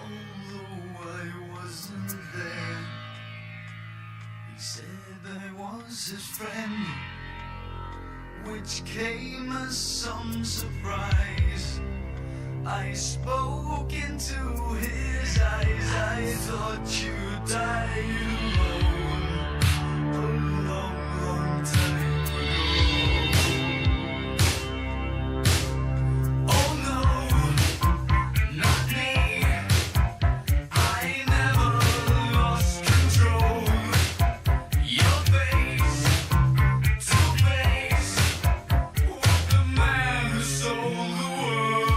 Although I wasn't there, he said I was his friend, which came as some surprise. I spoke into his eyes. I thought you died alone a long, long time ago. Oh no, not me. I never lost control. Your face to face with the man who sold the world.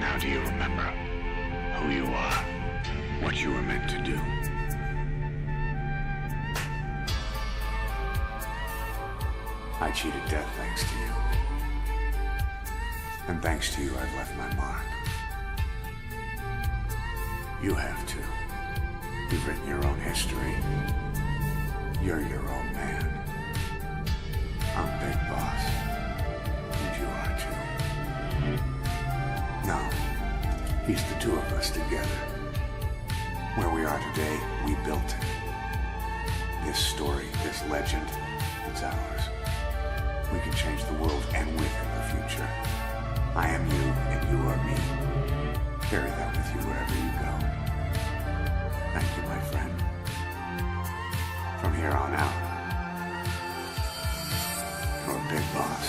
Now do you remember who you are, what you were meant to do? I cheated death thanks to you. And thanks to you, I've left my mark. You have too. You've written your own history. You're your own man. I'm Big Boss. And you are too. No, he's the two of us together. Where we are today, we built it. This story, this legend, it's ours. We can change the world and with it the future. I am you and you are me. Carry that with you wherever you go. Thank you, my friend. From here on out, you're a big boss.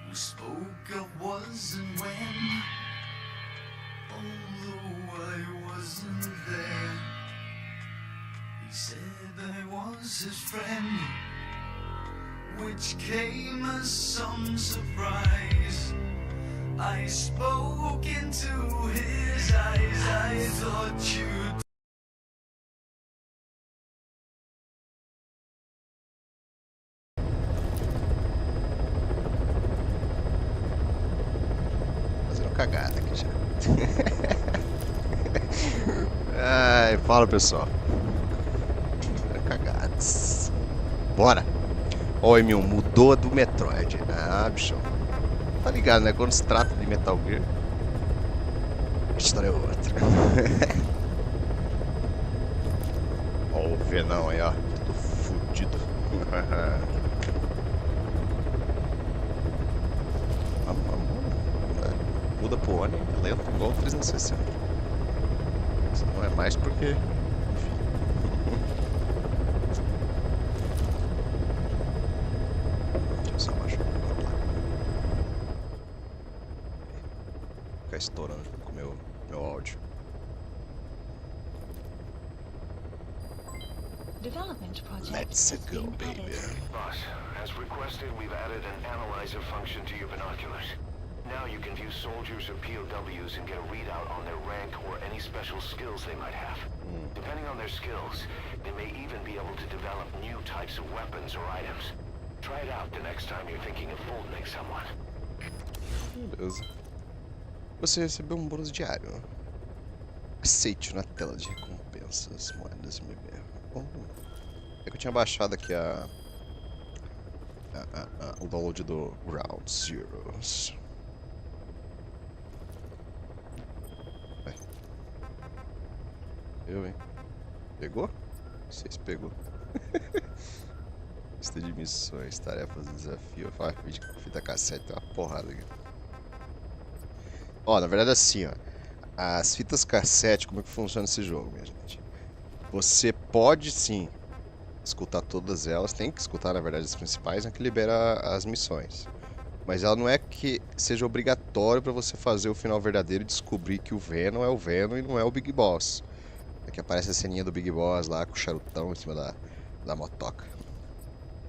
We spoke of was and when, although I wasn't there. He said I was his friend, which came as some surprise. I spoke into his eyes. I thought you'd cagada aqui já. Ai, fala pessoal. Cagadas. Bora. Ó, Emil, mudou do Metroid. Ah, bichão. Tá ligado, né? Quando se trata de Metal Gear, a história é outra. Ó o Venom aí, ó. Tudo fudido. Muda pro Oni, é lento igual o 360. Isso não é mais porque... Enfim. Deixa eu só baixar a placa. Ficar estourando com o meu áudio. Development project Let's has go, been baby. added. Boss, as requested, we've added an analyzer function to your binoculars. Now you can view soldiers or POWs and get a readout on their rank or any special skills they might have. Depending on their skills, they may even be able to develop new types of weapons or items. Try it out the next time you're thinking of folding someone. Beleza. Você recebeu um bônus diário. Aceite na tela de recompensas, moedas MB. É que eu tinha baixado aqui o download do Ground Zeroes. Vai. Eu, hein? Pegou? Não sei se pegou. Lista de missões, tarefas, desafio. Fita cassete, tem uma porrada aqui. Ó, na verdade assim, ó. As fitas cassete, como é que funciona esse jogo, minha gente? Você pode sim escutar todas elas, tem que escutar na verdade as principais, né, que libera as missões. Mas ela não é que seja obrigatório para você fazer o final verdadeiro e descobrir que o Venom é o Venom e não é o Big Boss. É que aparece a ceninha do Big Boss lá com o charutão em cima da motoca.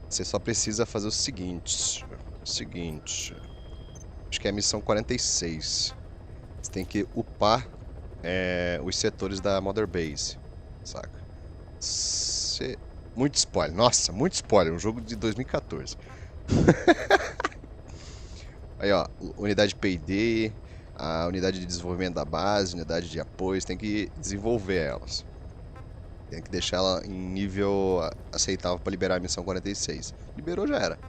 Você só precisa fazer o seguinte. Acho que é a missão 46. Você tem que upar os setores da Mother Base, saca? Muito spoiler, nossa, muito spoiler, um jogo de 2014. Aí ó, unidade P&D, a unidade de desenvolvimento da base, unidade de apoio, você tem que desenvolver elas. Tem que deixar ela em nível aceitável para liberar a missão 46. Liberou, já era.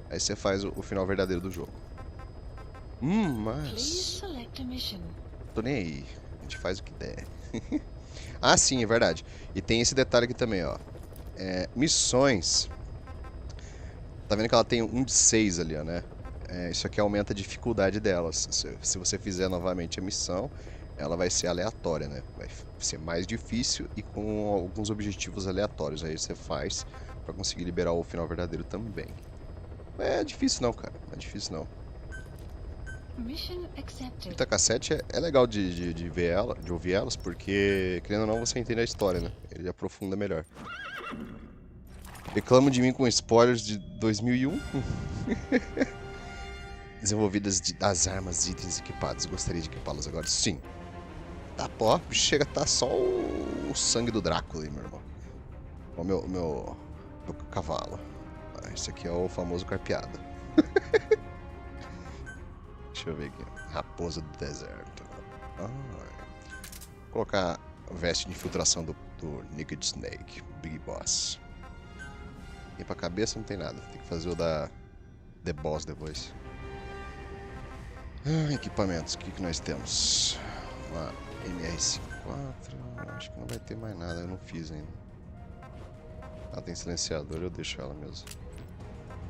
Aí você faz o final verdadeiro do jogo. Please Mas... select a mission. Tô nem aí. A gente faz o que der. Ah, sim, é verdade. E tem esse detalhe aqui também, ó. Missões. Tá vendo que ela tem um de 6 ali, ó, né? Isso aqui aumenta a dificuldade delas. Se você fizer novamente a missão, ela vai ser aleatória, né? Vai ser mais difícil e com alguns objetivos aleatórios. Aí você faz pra conseguir liberar o final verdadeiro também. Não é difícil não, cara. Não é difícil não. Mission accepted. Fita cassete é legal de ver ela, de ouvir elas, porque, querendo ou não, você entende a história, né? Ele aprofunda melhor. Reclamo de mim com spoilers de 2001. Desenvolvidas das armas e itens equipados. Gostaria de equipá-los agora? Sim. Tá, pó, chega a tá só o sangue do Drácula aí, meu irmão. Ó, meu cavalo. Esse aqui é o famoso carpeado. Deixa eu ver aqui. Raposa do deserto. Vou colocar a veste de infiltração do Naked Snake, Big Boss. E pra cabeça não tem nada. Tem que fazer o da The Boss depois. Equipamentos. O que nós temos? Uma MR54. Acho que não vai ter mais nada. Eu não fiz ainda. Ela tem silenciador. Eu deixo ela mesmo.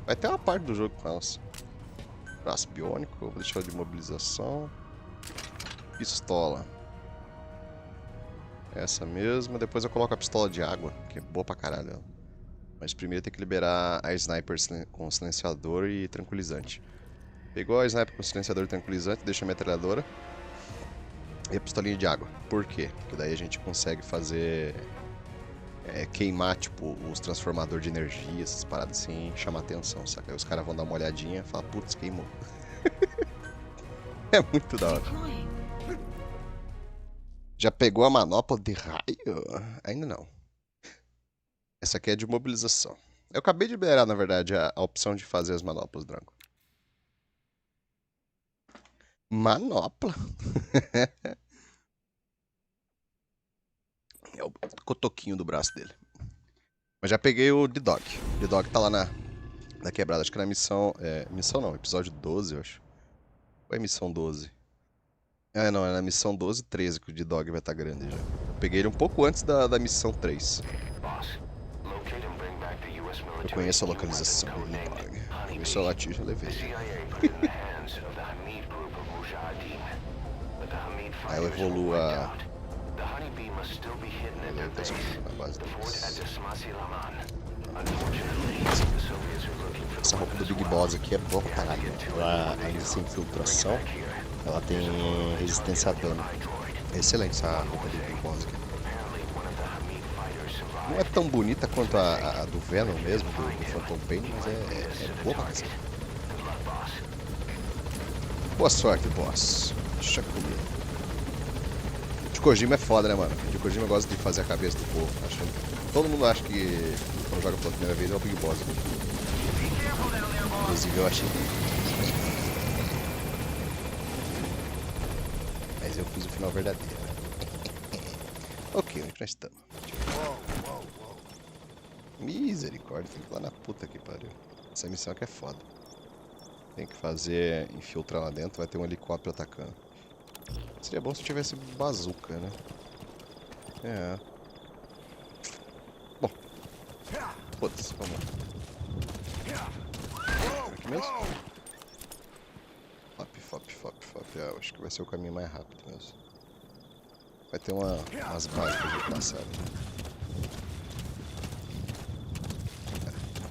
Vai ter uma parte do jogo com elas. Braço biônico, eu vou deixar ela de mobilização. Pistola. Essa mesma. Depois eu coloco a pistola de água, que é boa pra caralho. Mas primeiro tem que liberar a sniper com silenciador e tranquilizante. Pegou a sniper com silenciador e tranquilizante, deixa a metralhadora. E a pistolinha de água. Por quê? Porque daí a gente consegue fazer... queimar, tipo, os transformadores de energia, essas paradas assim, chamar atenção, saca? Aí os caras vão dar uma olhadinha e falar, putz, queimou. É muito da hora. Já pegou a manopla de raio? Ainda não. Essa aqui é de mobilização. Eu acabei de liberar, na verdade, a opção de fazer as manoplas, Branco. Manopla? É o cotoquinho do braço dele. Mas já peguei o D-Dog. O D-Dog tá lá Da quebrada, acho que na missão... missão não, episódio 12, eu acho. Ou é missão 12? Ah, não, é na missão 12 e 13 que o D-Dog vai estar grande já. Eu peguei ele um pouco antes da missão 3. Eu conheço a localização do D-Dog. Conheço a latir, já levei. Aí eu evoluo a... na base deles. Essa roupa do Big Boss aqui é boa pra caralho. Ela, além de ser infiltração, ela tem resistência a dano. É excelente essa roupa do Big Boss aqui. Não é tão bonita quanto a do Venom mesmo, do Phantom Pain, mas é boa pra cacete. Boa sorte, boss. Deixa comigo. O Kojima é foda, né, mano? O Kojima gosta de fazer a cabeça do povo. Todo mundo acha que quando joga pela primeira vez é o Big Boss. Inclusive eu achei. Mas eu fiz o final verdadeiro. Ok, onde nós estamos? Misericórdia, tem que ir lá na puta que pariu. Essa missão aqui é foda. Tem que fazer, infiltrar lá dentro, vai ter um helicóptero atacando. Seria bom se tivesse bazuca, né? É. Bom. Foda-se, vamos lá. Aqui mesmo? Fop. Eu acho que vai ser o caminho mais rápido mesmo. Vai ter umas bases pra gente passar ali.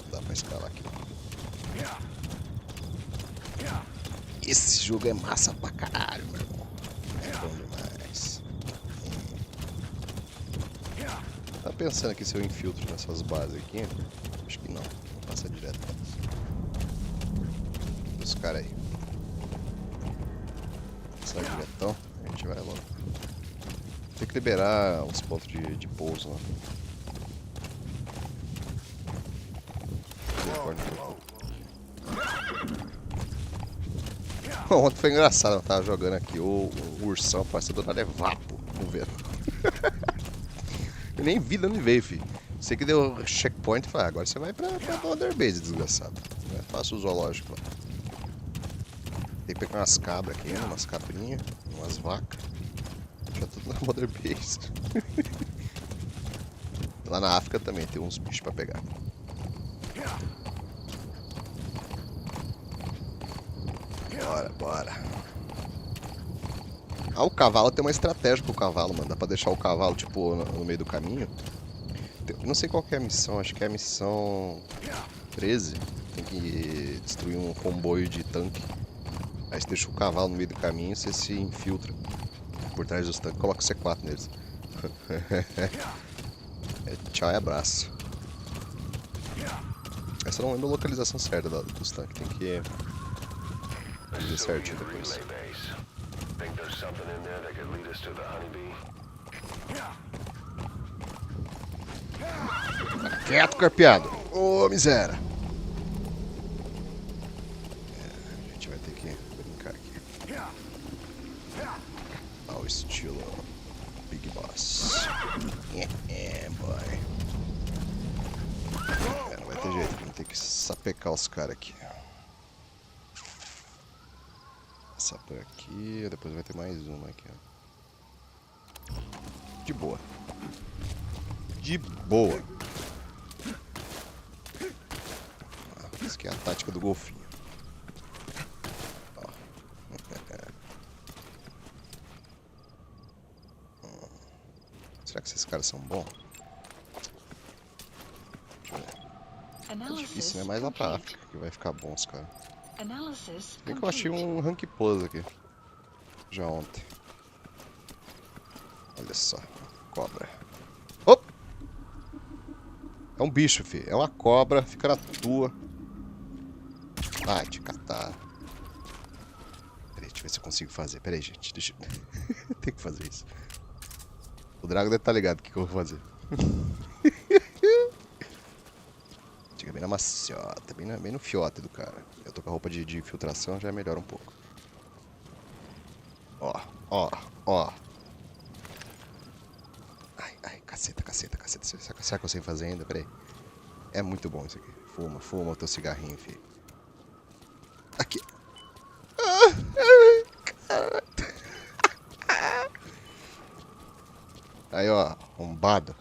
Não dá pra escalar aqui. Esse jogo é massa pra caralho, meu irmão. É bom demais. Tá pensando aqui se eu infiltro nessas bases aqui? Acho que não. Vou passar direto. Os caras aí. Passar diretão. A gente vai logo. Tem que liberar os pontos de pouso lá. Ontem foi engraçado, eu tava jogando aqui, o ursão parece do nada é vapo no Venom. Eu nem vi de onde veio, filho. Sei que deu checkpoint e falei, agora você vai pra Mother Base, desgraçado. Faça o zoológico lá. Tem que pegar umas cabras aqui, umas cabrinhas, umas vacas. Já tudo na Mother Base. Lá na África também tem uns bichos pra pegar. Bora. Ah, o cavalo tem uma estratégia pro cavalo, mano. Dá pra deixar o cavalo, tipo, no meio do caminho. Não sei qual que é a missão, acho que é a missão 13. Tem que destruir um comboio de tanque. Aí você deixa o cavalo no meio do caminho e você se infiltra por trás dos tanques. Coloca C4 neles. Tchau e abraço. Essa eu não lembro a localização certa dos tanques. Tem que fazer certinho depois. Tá quieto, carpeado. Ô, miséria. A gente vai ter que brincar aqui. Ao estilo Big Boss. Boy. Não vai ter jeito, vamos ter que sapecar os caras aqui. Passar por aqui, depois vai ter mais uma aqui, ó. De boa. Isso aqui é a tática do golfinho. Ó. Será que esses caras são bons? É difícil, né? Mais lá pra África que vai ficar bom os caras. Bem que eu achei um rank pose aqui. Já ontem. Olha só. Cobra. Op! É um bicho, filho. É uma cobra. Fica na tua. Ai, te catar. Peraí, deixa eu ver se eu consigo fazer. Peraí, gente. Deixa eu... Tem que fazer isso. O Drago deve estar ligado o que eu vou fazer. Chega bem na maciota, bem no fiote do cara. Eu tô com a roupa de infiltração, já melhora um pouco. Ó. Ai, caceta. Será que eu sei fazer ainda? Pera aí. É muito bom isso aqui. Fuma o teu cigarrinho, filho. Aqui. Aí, ó, arrombado.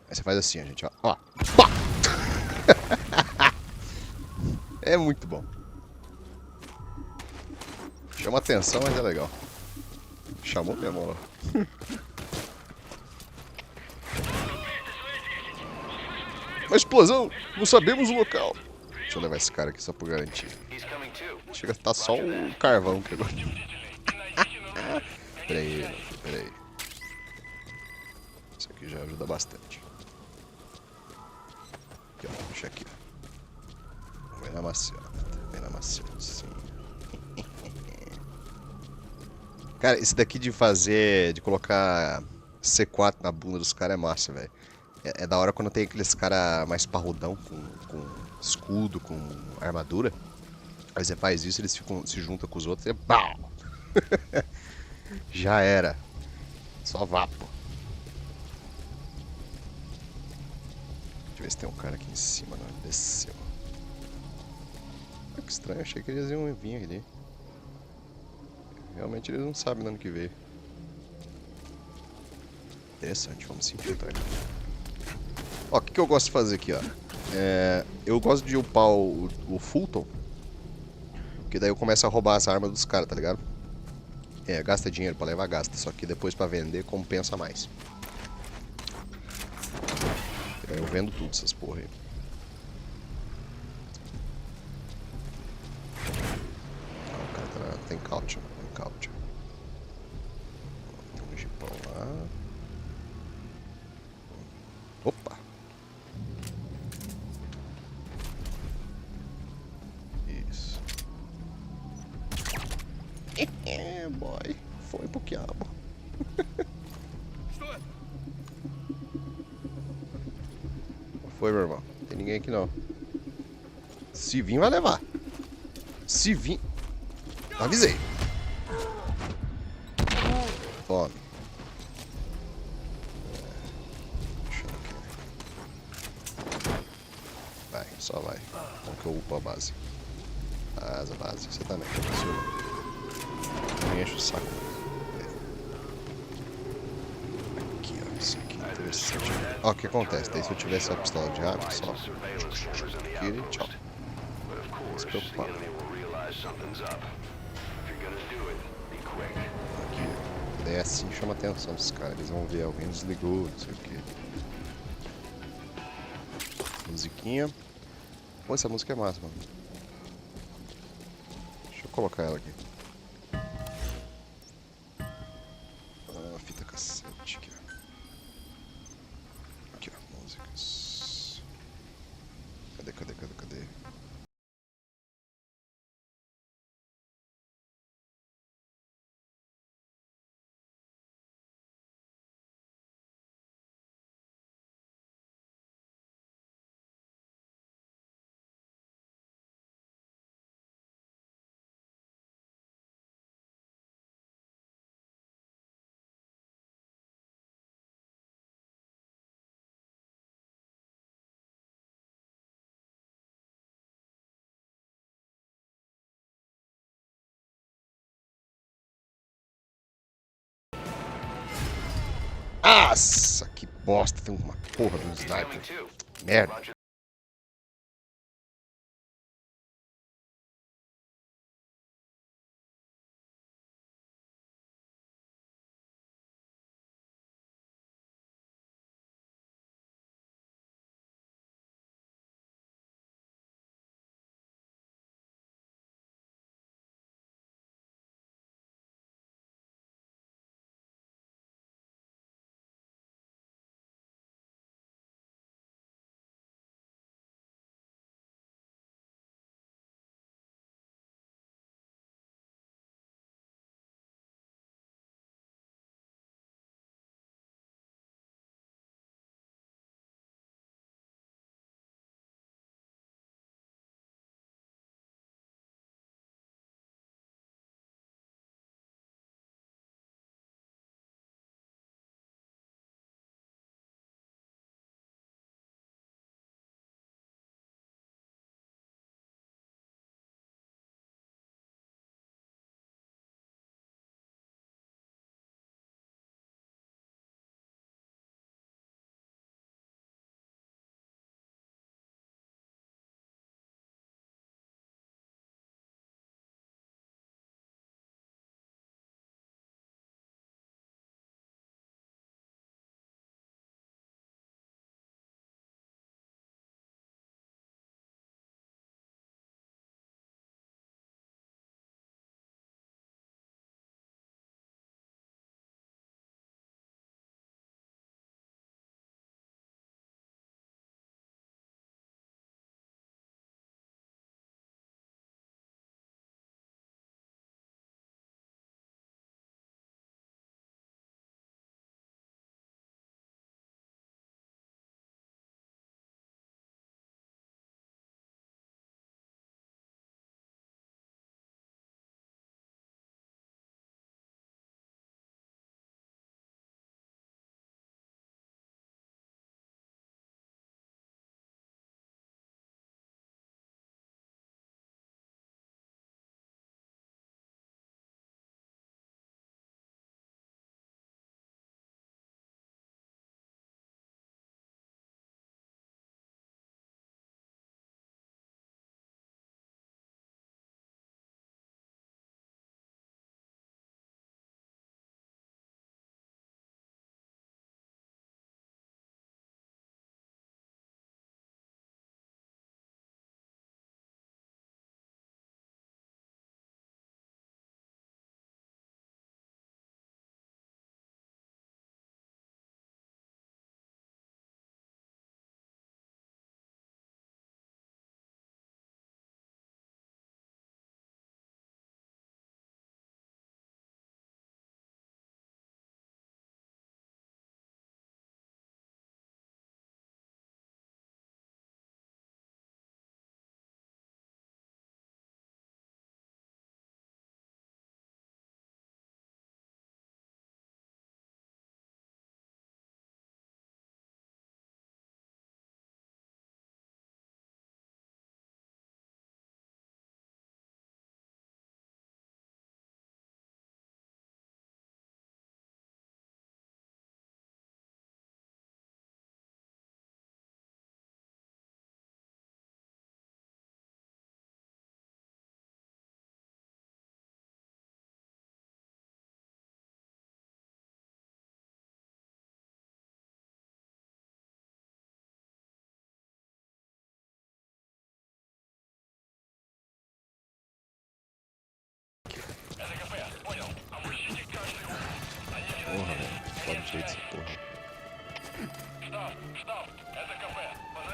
Aí você faz assim, ó, gente, ó. Ó. Pá! É muito bom. Chama atenção, mas é legal. Chamou mesmo, ó. Uma explosão! Não sabemos o local. Deixa eu levar esse cara aqui só por garantia. Chega a estar só o carvão que agora. Peraí. Isso aqui já ajuda bastante. Aqui, ó. Deixa aqui, ó. Vem na maciota, sim. Cara, esse daqui de fazer... De colocar C4 na bunda dos caras é massa, velho. É da hora quando tem aqueles cara mais parrudão, com escudo, com armadura. Aí você faz isso, eles se juntam com os outros e... BAU! Já era. Só vapo. Deixa eu ver se tem um cara aqui em cima, não. Ele desceu. Que estranho, achei que eles iam vir ali. Realmente eles não sabem de onde que veio. Interessante, vamos se infiltrar aqui. Ó, o que eu gosto de fazer aqui, ó. Eu gosto de upar o Fulton. Que daí eu começo a roubar as armas dos caras, tá ligado? Gasta dinheiro pra levar, gasta. Só que depois pra vender compensa mais. Eu vendo tudo essas porra aí. O cara tem caution. Tem um jipão lá. Opa! Isso. Boy. Foi pro quiabo. Foi, meu irmão. Não tem ninguém aqui não. Se vir, vai levar. Se vir... Avisei. Tome. Vai, só vai. Vamos que eu upo a base. Base. Você também. Não me enche o saco. Aqui, ó. Isso aqui é interessante. Ó, o que acontece? Daí se eu tivesse a pistola de ar, só... Aqui e tchau. Não se preocupar. Aqui. Daí assim chama a atenção dos caras. Eles vão ver alguém desligou, não sei o que. Musiquinha. Pô, essa música é massa, mano. Deixa eu colocar ela aqui. Fita cassete aqui, ó. Aqui, ó, músicas. Cadê? Nossa, que bosta. Tem uma porra de um sniper. Merda.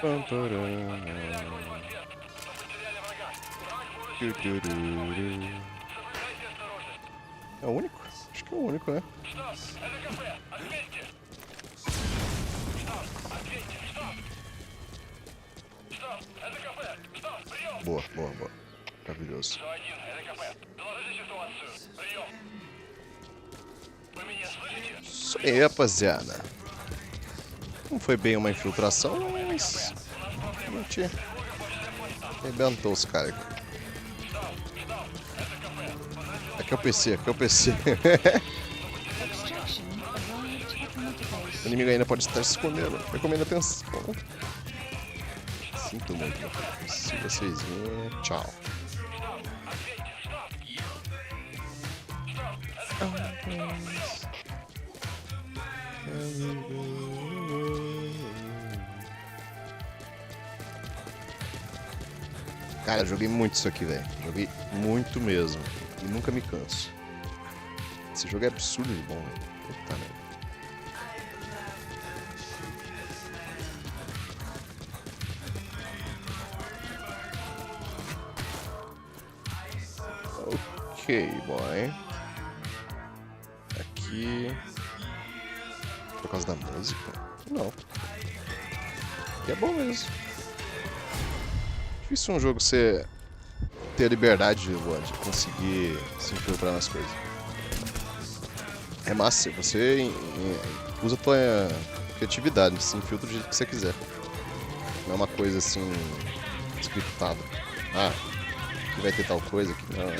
É o único? Acho que é o único, né? Boa, boa, boa. Maravilhoso. Isso aí, rapaziada. Não foi bem uma infiltração, mas a gente arrebentou os caras aqui. Aqui é o PC, aqui é o PC. Extraction arrived at another base. O inimigo ainda pode estar se escondendo. Recomendo atenção. Sinto muito. Se vocês virem, tchau. Cara, eu joguei muito isso aqui, velho. Joguei muito mesmo. E nunca me canso. Esse jogo é absurdo de bom, velho. Puta merda. Ok, boy. Aqui. Por causa da música? Não. Aqui é bom mesmo. Difícil um jogo você ter a liberdade de conseguir se infiltrar nas coisas. É massa, você usa a tua criatividade, se infiltra do jeito que você quiser. Não é uma coisa assim scriptada. Ah, aqui vai ter tal coisa, aqui não.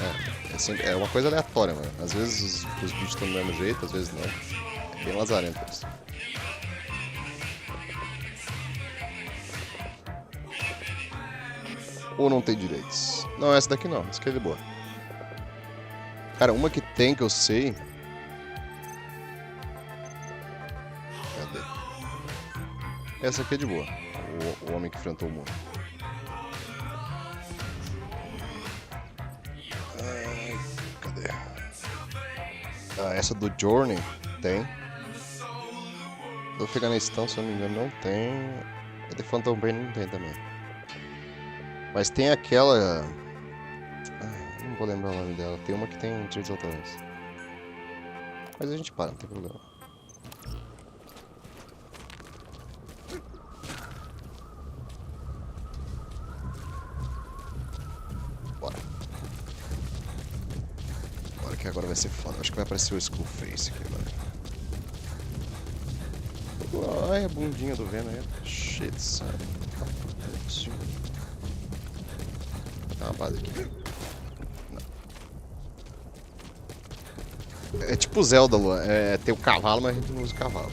É uma coisa aleatória, mano. Às vezes os bichos estão do mesmo jeito, às vezes não. É bem lazarento isso. Ou não tem direitos? Não, essa daqui não. Essa aqui é de boa. Cara, uma que tem que eu sei. Cadê? Essa aqui é de boa. O homem que enfrentou o mundo. Cadê? Ah, essa do Journey tem. Do Afeganistão, se eu não me engano, não tem. A de Phantom Pain não tem também. Mas tem aquela... não vou lembrar o nome dela. Tem uma que tem 3 autores. Mas a gente para, não tem problema. Bora. Bora que agora vai ser foda. Acho que vai aparecer o Skullface aqui agora. Ai, a bundinha do Venom aí. Cheio de sangue. Tem uma base aqui. Não. É tipo Zelda, Luan. Tem o cavalo, mas a gente não usa o cavalo.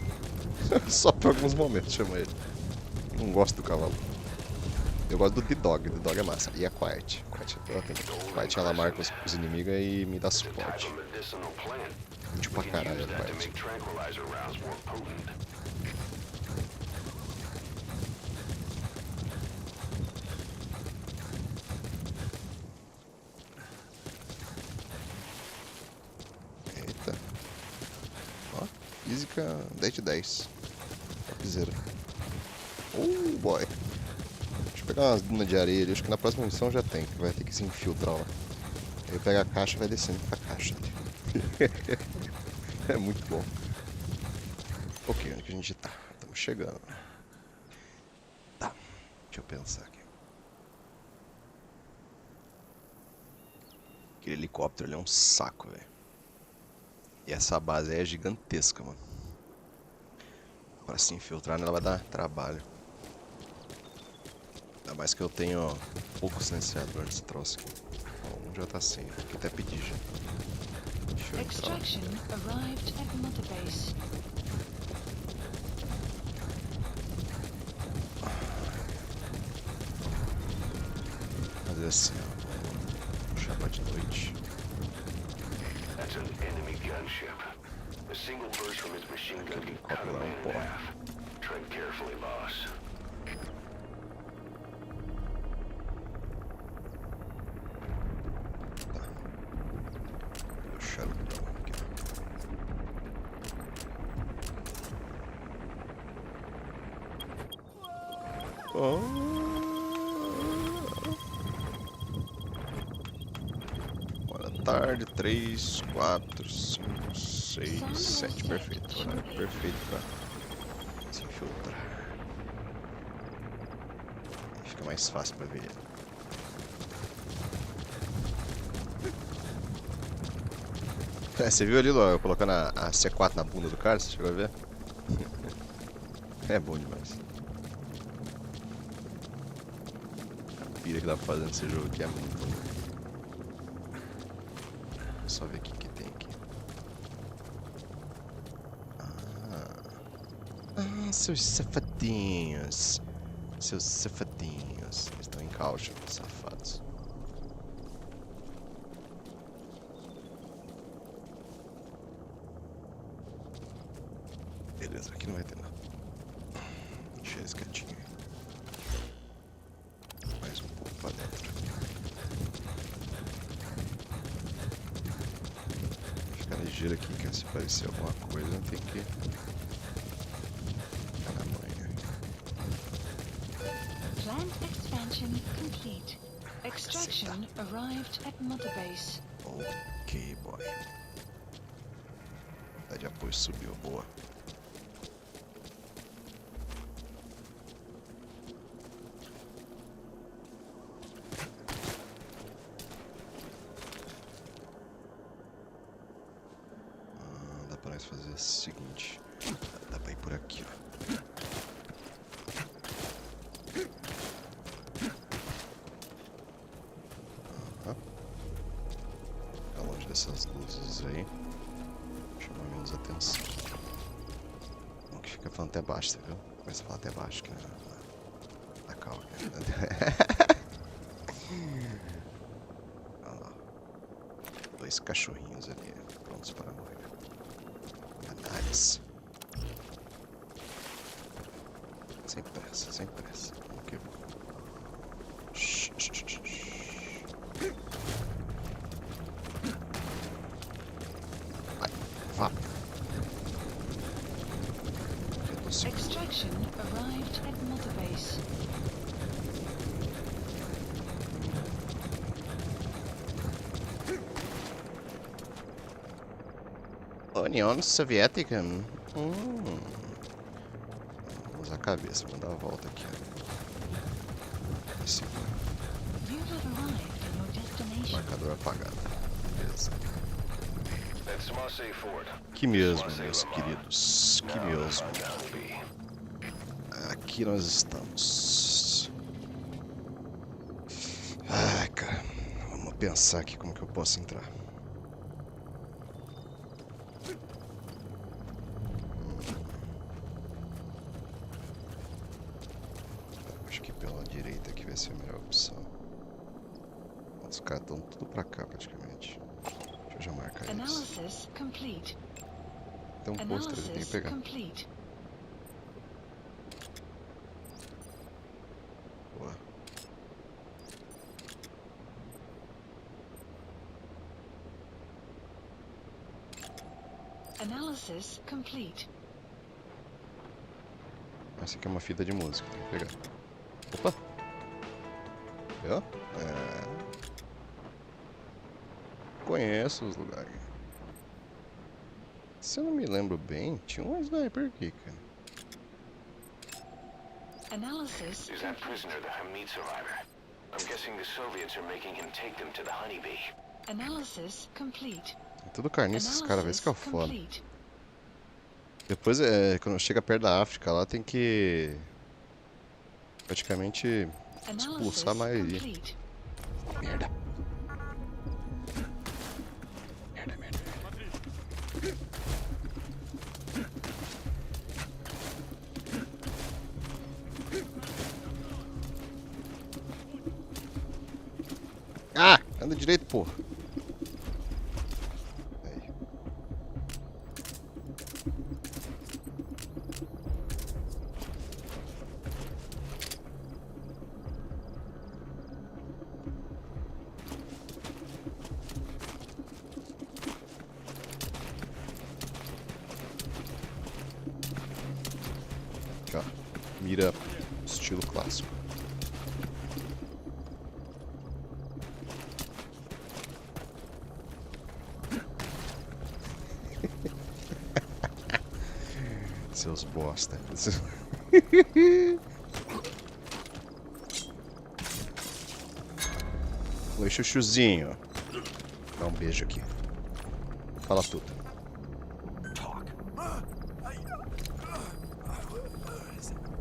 Só por alguns momentos chama ele. Não gosto do cavalo. Eu gosto do D-Dog. D-Dog é massa. E a Quiet. Quiet ela marca os inimigos e me dá suporte. Útil pra caralho a Quiet. Física 10 de 10. Topzera. Boy. Deixa eu pegar umas dunas de areia ali. Acho que na próxima missão já tem. Que vai ter que se infiltrar lá. Aí pega a caixa e vai descendo pra caixa ali. É muito bom. Ok, onde que a gente tá? Estamos chegando. Tá. Deixa eu pensar aqui. Aquele helicóptero ali é um saco, velho. E essa base aí é gigantesca, mano. Pra se infiltrar nela vai dar trabalho. Ainda mais que eu tenho pouco silenciador nesse troço aqui. Um já tá sem. Aqui até pedir já. Deixa eu entrar lá. Extraction arrived at another base. Fazer assim, ó. Puxar pra de noite. That's an enemy gunship. A single burst from its machine gun can cut him in half. Tread carefully, boss. O charutão aqui. Hora da tarde, 3, 4, 5, 6, 7. Perfeito. Horário perfeito pra se infiltrar. Fica mais fácil pra ver ele. Você viu ali, Ló, eu colocando a C4 na bunda do cara? Você chegou a ver? É bom demais. A pira que dá pra fazer nesse jogo aqui é muito bom. Só ver o que tem aqui. Seus safadinhos. Seus safadinhos. Eles estão em caucho, safados. Beleza, aqui não vai ter nada. Deixa eles quietinhos. Mais um pouco pra dentro. Ficar ligeiro aqui, que se aparecer alguma coisa, tem que ficar na manha. Plant expansion complete. Extraction arrived at Mother Base. Ok, boy. A de apoio subiu, boa. Dá pra nós fazer o seguinte. Dá pra ir por aqui, ó. Tá longe dessas luzes aí. Chama menos atenção. Bom, que fica falando até baixo, você viu? Começa a falar até baixo aqui na calma. Olha lá. 2 cachorrinhos ali, prontos para morrer. Análise. Sem pressa, sem pressa. Vamos que vamos. Vai, vá. Extraction arrived at Mother Base. União Soviética. Vamos usar a cabeça, vamos dar a volta aqui. Esse You have arrived at your destination. marcador apagado. Beleza. That's Marseille Ford. Aqui mesmo, meus queridos. Aqui mesmo. Aqui nós estamos. Ai, cara. Vamos pensar aqui como que eu posso entrar. Acho que pela direita aqui vai ser a melhor opção. Os caras estão tudo pra cá praticamente. Deixa eu já marcar eles. Analysis complete. Tem um pôster que eu tenho que Analysis pegar. complete. Boa. Analysis complete. Essa aqui é uma fita de música, tem que pegar. Opa! Viu? Conheço os lugares. Se eu não me lembro bem, tinha um sniper aqui, cara. Analysis Is that prisoner the Hamid survivor? I'm guessing the Soviets are making him take them to the honeybee. Analysis complete. É tudo carniça esses caras, esse que é o foda. complete. Depois, quando chega perto da África, lá tem que praticamente expulsar a maioria. complete. Merda. Merda, merda. Ah! Anda direito, porra. Aí. Aqui, ó. Mira. estilo clássico. Seus bosta. Oi, chuchuzinho. Dá um beijo aqui. Fala tudo.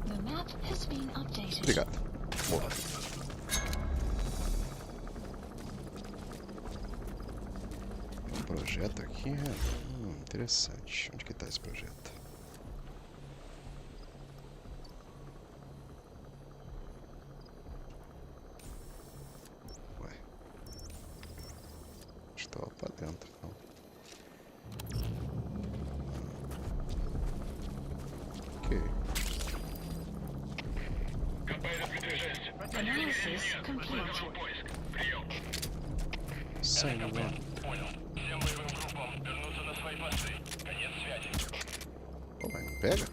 The map has been updated. Obrigado. Boa. Um projeto aqui. Interessante. Onde que tá esse projeto? Ué. Acho que tava pra dentro, não. Ok. Analysis complete. Saindo, né? Pô, mas não pega?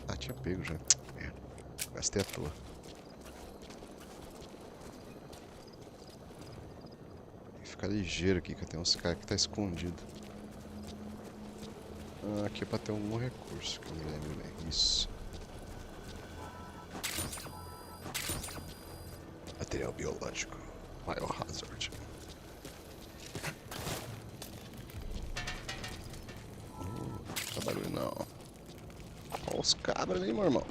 Ah, tinha pego já. É. Gastei à toa. Tem que ficar ligeiro aqui, que tem uns caras que tá escondido. Ah, aqui é pra ter algum recurso, que eu me lembro bem. Isso. Material biológico. Maior hazard. Não tá barulho não. Olha os cabras ali, meu irmão.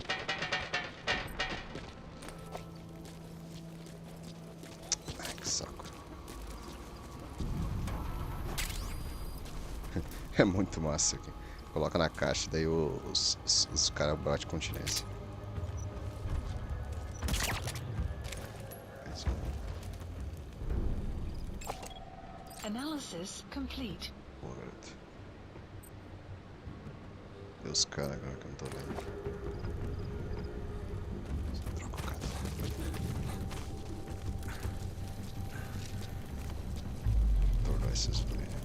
Ai, que saco. É muito massa aqui. Coloca na caixa, daí os caras batem continência. Analysis complete. Boa, garoto. Cadê os caras agora que eu não tô vendo? Troca o cara. Tornar esses dois aqui.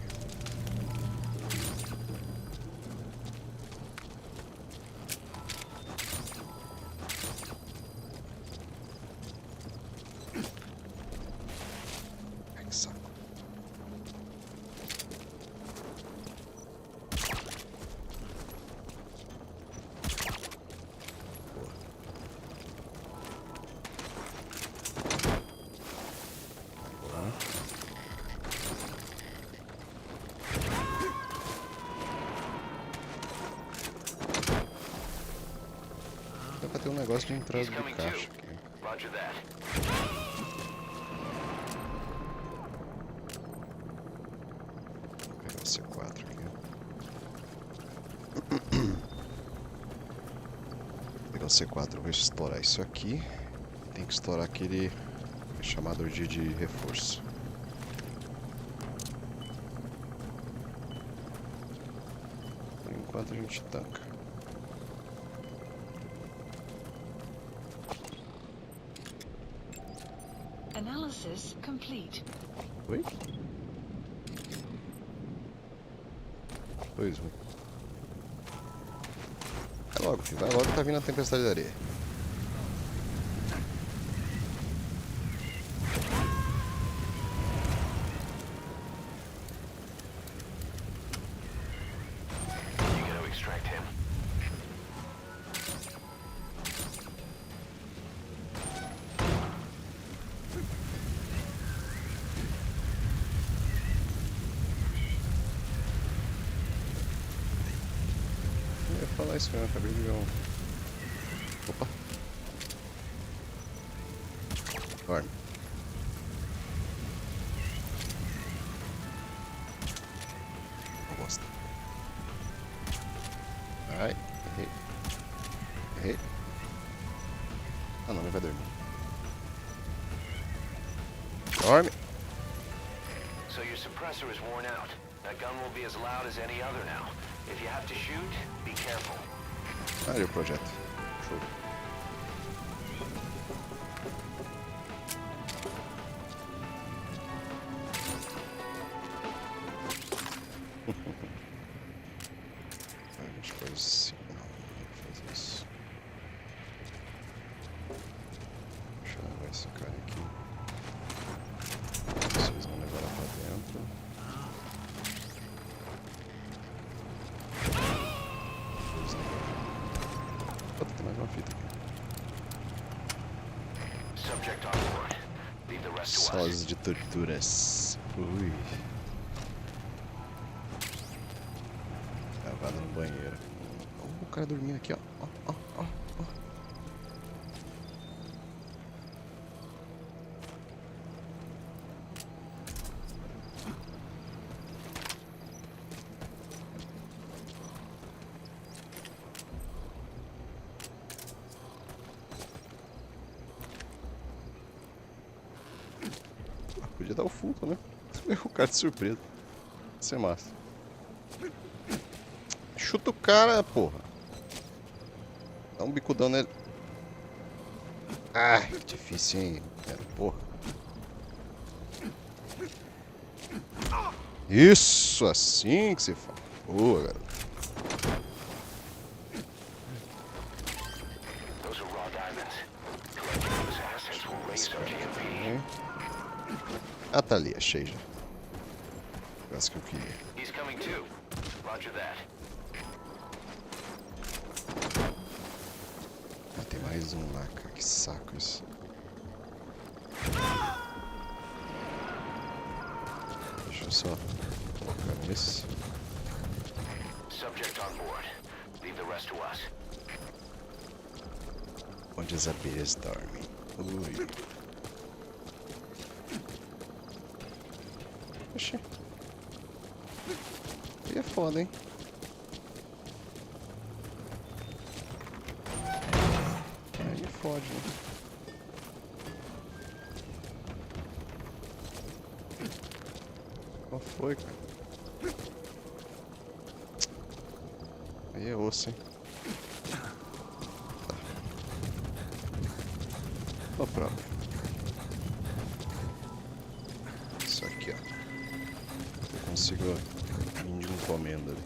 Ai, que saco. Dá pra ter um negócio de entrada de caixa aqui. Roger that. Vou pegar o C4 aqui. Vou pegar o C4, vou estourar isso aqui. Tem que estourar aquele chamador de reforço. Por enquanto a gente tanca. Analysis complete. Oi? Pois, vai logo, filho. Vai logo que tá vindo a tempestade de areia. You gotta extract him. Eu ia falar isso mesmo, acabei de ver um. Opa! Enorme. Uma bosta. Ai, errei. Errei. Ah não, ele vai dormir. Dorme! So your suppressor is worn out. That gun will be as loud as any other now. If you have to shoot, be careful. Olha o projeto. Show. A gente faz assim. Não, não fazer isso. Subject on board. Leave the rest to us. Salas de torturas. Ui. Gravado no banheiro. O cara dormindo aqui, ó. Ó. Podia dar o fundo, né? O cara de surpresa. Isso é massa. Chuta o cara, porra. Dá um bicudão nele. Ah, que difícil, hein? Porra. Isso, assim que se faz. Boa, garoto. Those are raw diamonds. Collecting those assets will raise our GMP. Ah, tá ali, achei já. Essa que eu queria. He's coming too. Roger that. Ah, tem mais um lá, cara. Que saco isso. Deixa eu só colocar nesse. Subject on board. Leave the rest to us. Onde as abelhas dormem. Ui. Oxi. Aí é foda, hein? Aí fode, né? Qual foi, cara? Aí é osso, hein? Tá. Ó, próprio. Isso aqui, ó. Eu consigo vir de encomenda ali.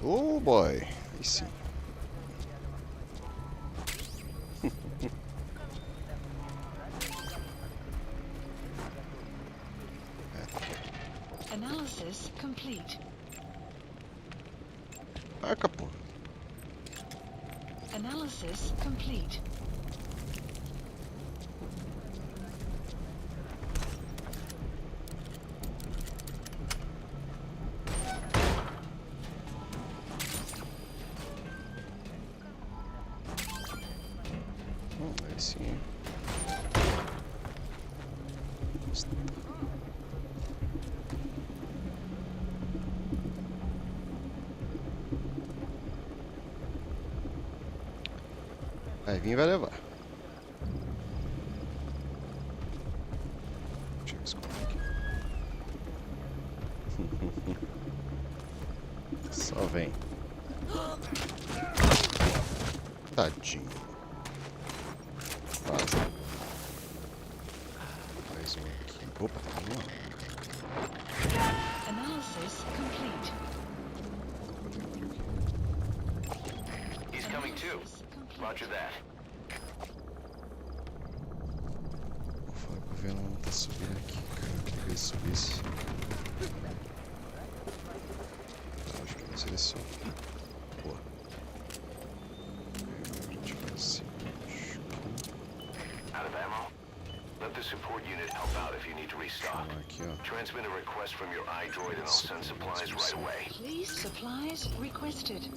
Oh boy, aí sim. Analysis complete. Marca, pô. Analysis complete. Aí sim. Vai vir e vai levar. Deixa eu escolher aqui. Só vem. Tadinho. Vaza. Mais um aqui. Opa, tá um. Analysis complete. He's coming too. Roger that. Vou falar que o Venom não tá subindo aqui, cara. Eu queria que ele subisse. Tá, acho que não seleciona. Boa. Agora a gente faz assim. Out of ammo? Let the support unit help out if you need to restock. Chamar aqui, ó. Transmit a request from your iDroid and I'll send supplies right away. Please supplies requested.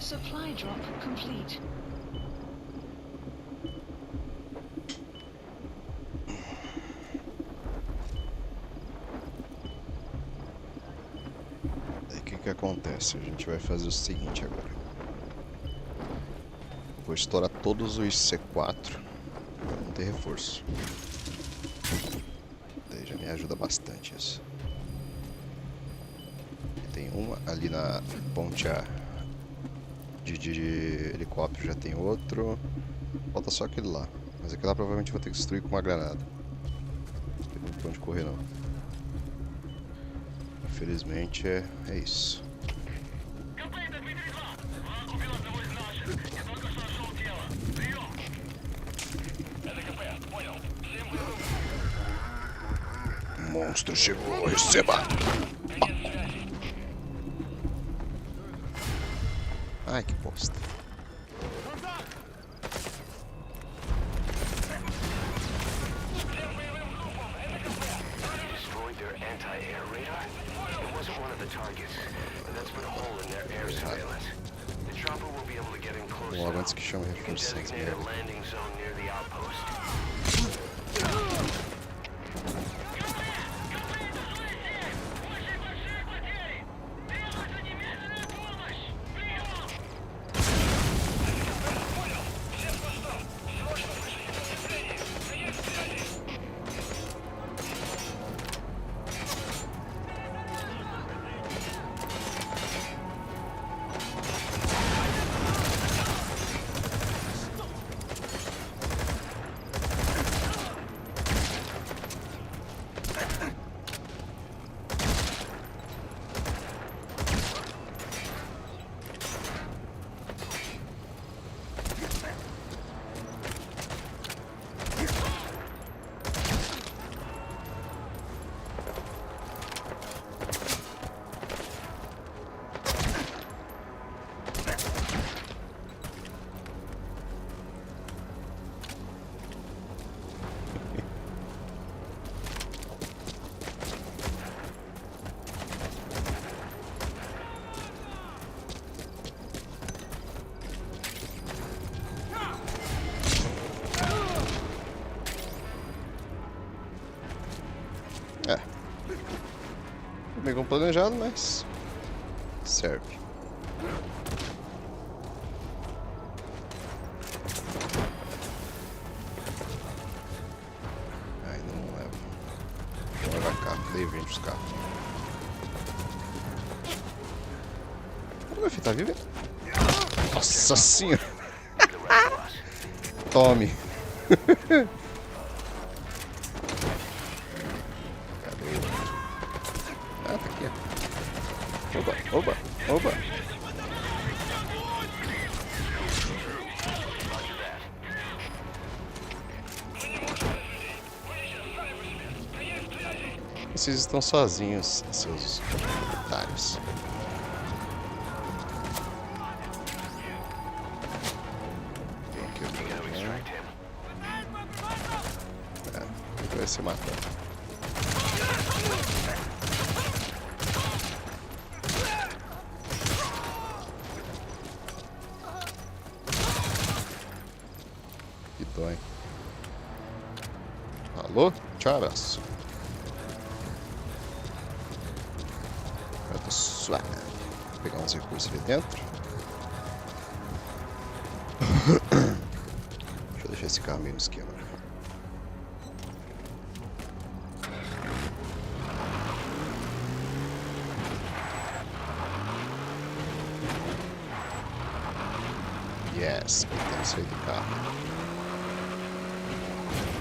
Supply drop complete. Aí o que acontece? A gente vai fazer o seguinte agora. Vou estourar todos os C4 para não ter reforço. Daí já me ajuda bastante isso. Tem uma ali na ponte A de helicóptero, já tem outro. Falta só aquele lá. Mas aquele lá provavelmente vou ter que destruir com uma granada. Não tem pra onde correr não. Infelizmente é isso. O monstro chegou, receba! Ai, que bosta. Logo antes que chame reforço. Meio como planejado, mas serve. Ainda não leva. Vou levar carro, daí vende os carros. Meu filho tá vivo? Nossa senhora! Tome! Oba, oba. Vocês estão sozinhos, seus otários. Vem aqui, ele vai se matar. Alô? Tcharas. Eu tô suave. Vou pegar uns recursos ali dentro. Deixa eu deixar esse carro meio no esquema. Yes, tem isso aí do carro.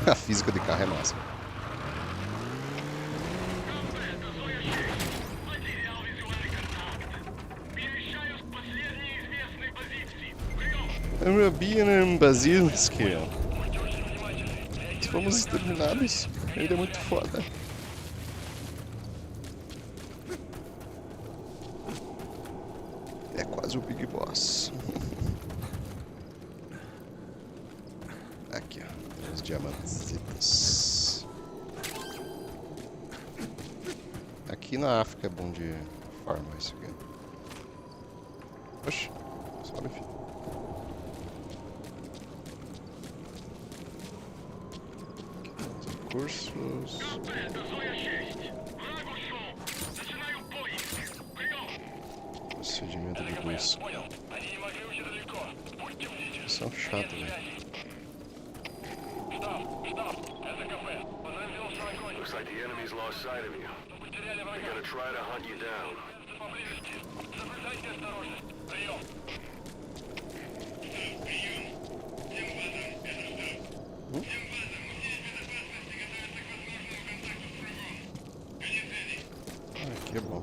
A física de carro é massa. Fomos exterminados. Ele é muito foda. É quase o Big Boss. Aqui, ó. Os diamantes. Aqui na África é bom de farmar isso aqui. Oxi. Só Bora, filho. Recursos. Procedimento de busca. Missão chata, velho. Looks like the enemy's lost sight of you. They're gonna try to hunt you down. Aqui é bom.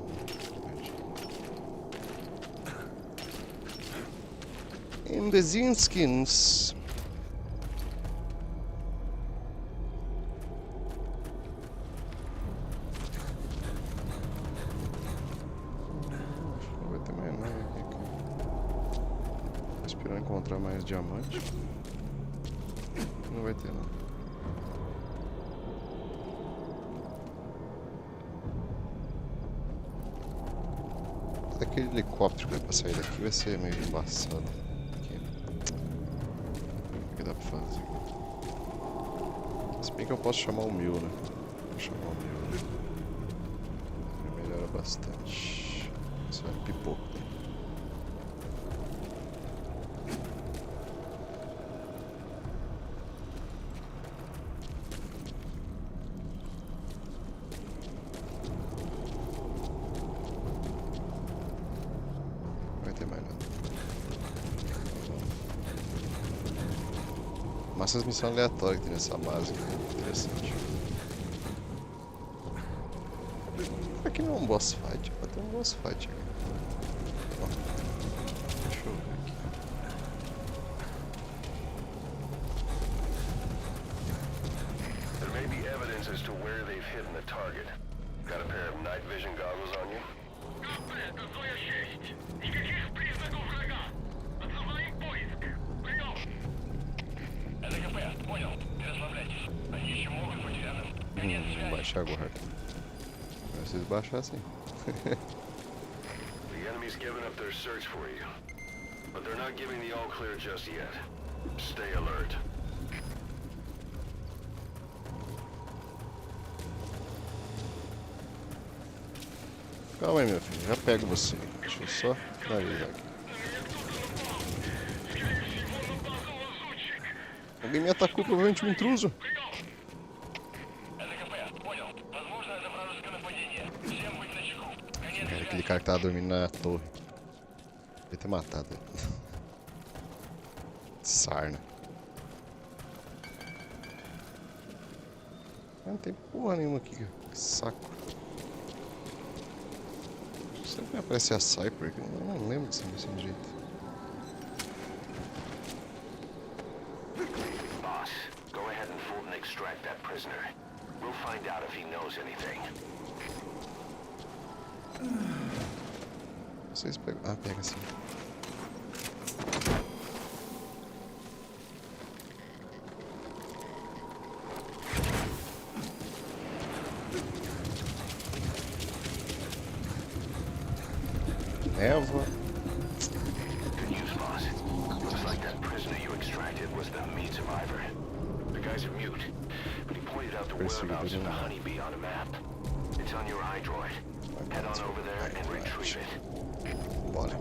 Skins. Não vai ter mais nada aqui. Tô esperando encontrar mais diamante. Não vai ter nada. Aquele helicóptero que vai pra sair daqui vai ser meio embaçado. Aqui. O que dá pra fazer? Se bem que eu posso chamar o meu, né? Vou chamar o meu. Melhora bastante. Isso é pipoco. Mas essas missões aleatórias que tem nessa base, que é interessante. Aqui não é um boss fight, pode ter um boss fight aqui. Ó, deixa eu ver aqui. There may be evidence as to where they've hidden the target. Got a pair of night vision goggles on you? Baixar agora. Vocês baixar assim. The enemy's given up their search for you, but they're not giving the all clear just yet. Stay alert. Calma aí, meu filho, já pego você. Deixa eu só finalizar aqui. Alguém me atacou, provavelmente um intruso. Aquele cara que tava dormindo na torre. Devia ter matado ele. Sarna. Não tem porra nenhuma aqui, cara. Que saco. Sempre me aparece a Cypher, que eu não lembro dessa missão de jeito. Boss, go ahead and Fulton extract that prisoner. We'll find out if he knows anything. Vocês pegam. Ah, pega assim. Névoa. Good news, boss. Looks like that prisoner you extracted was the meat survivor. The guy's a mute, but he pointed out the whereabouts of the honeybee on a map. It's on your iDroid. Head on over there and retrieve it. Bora.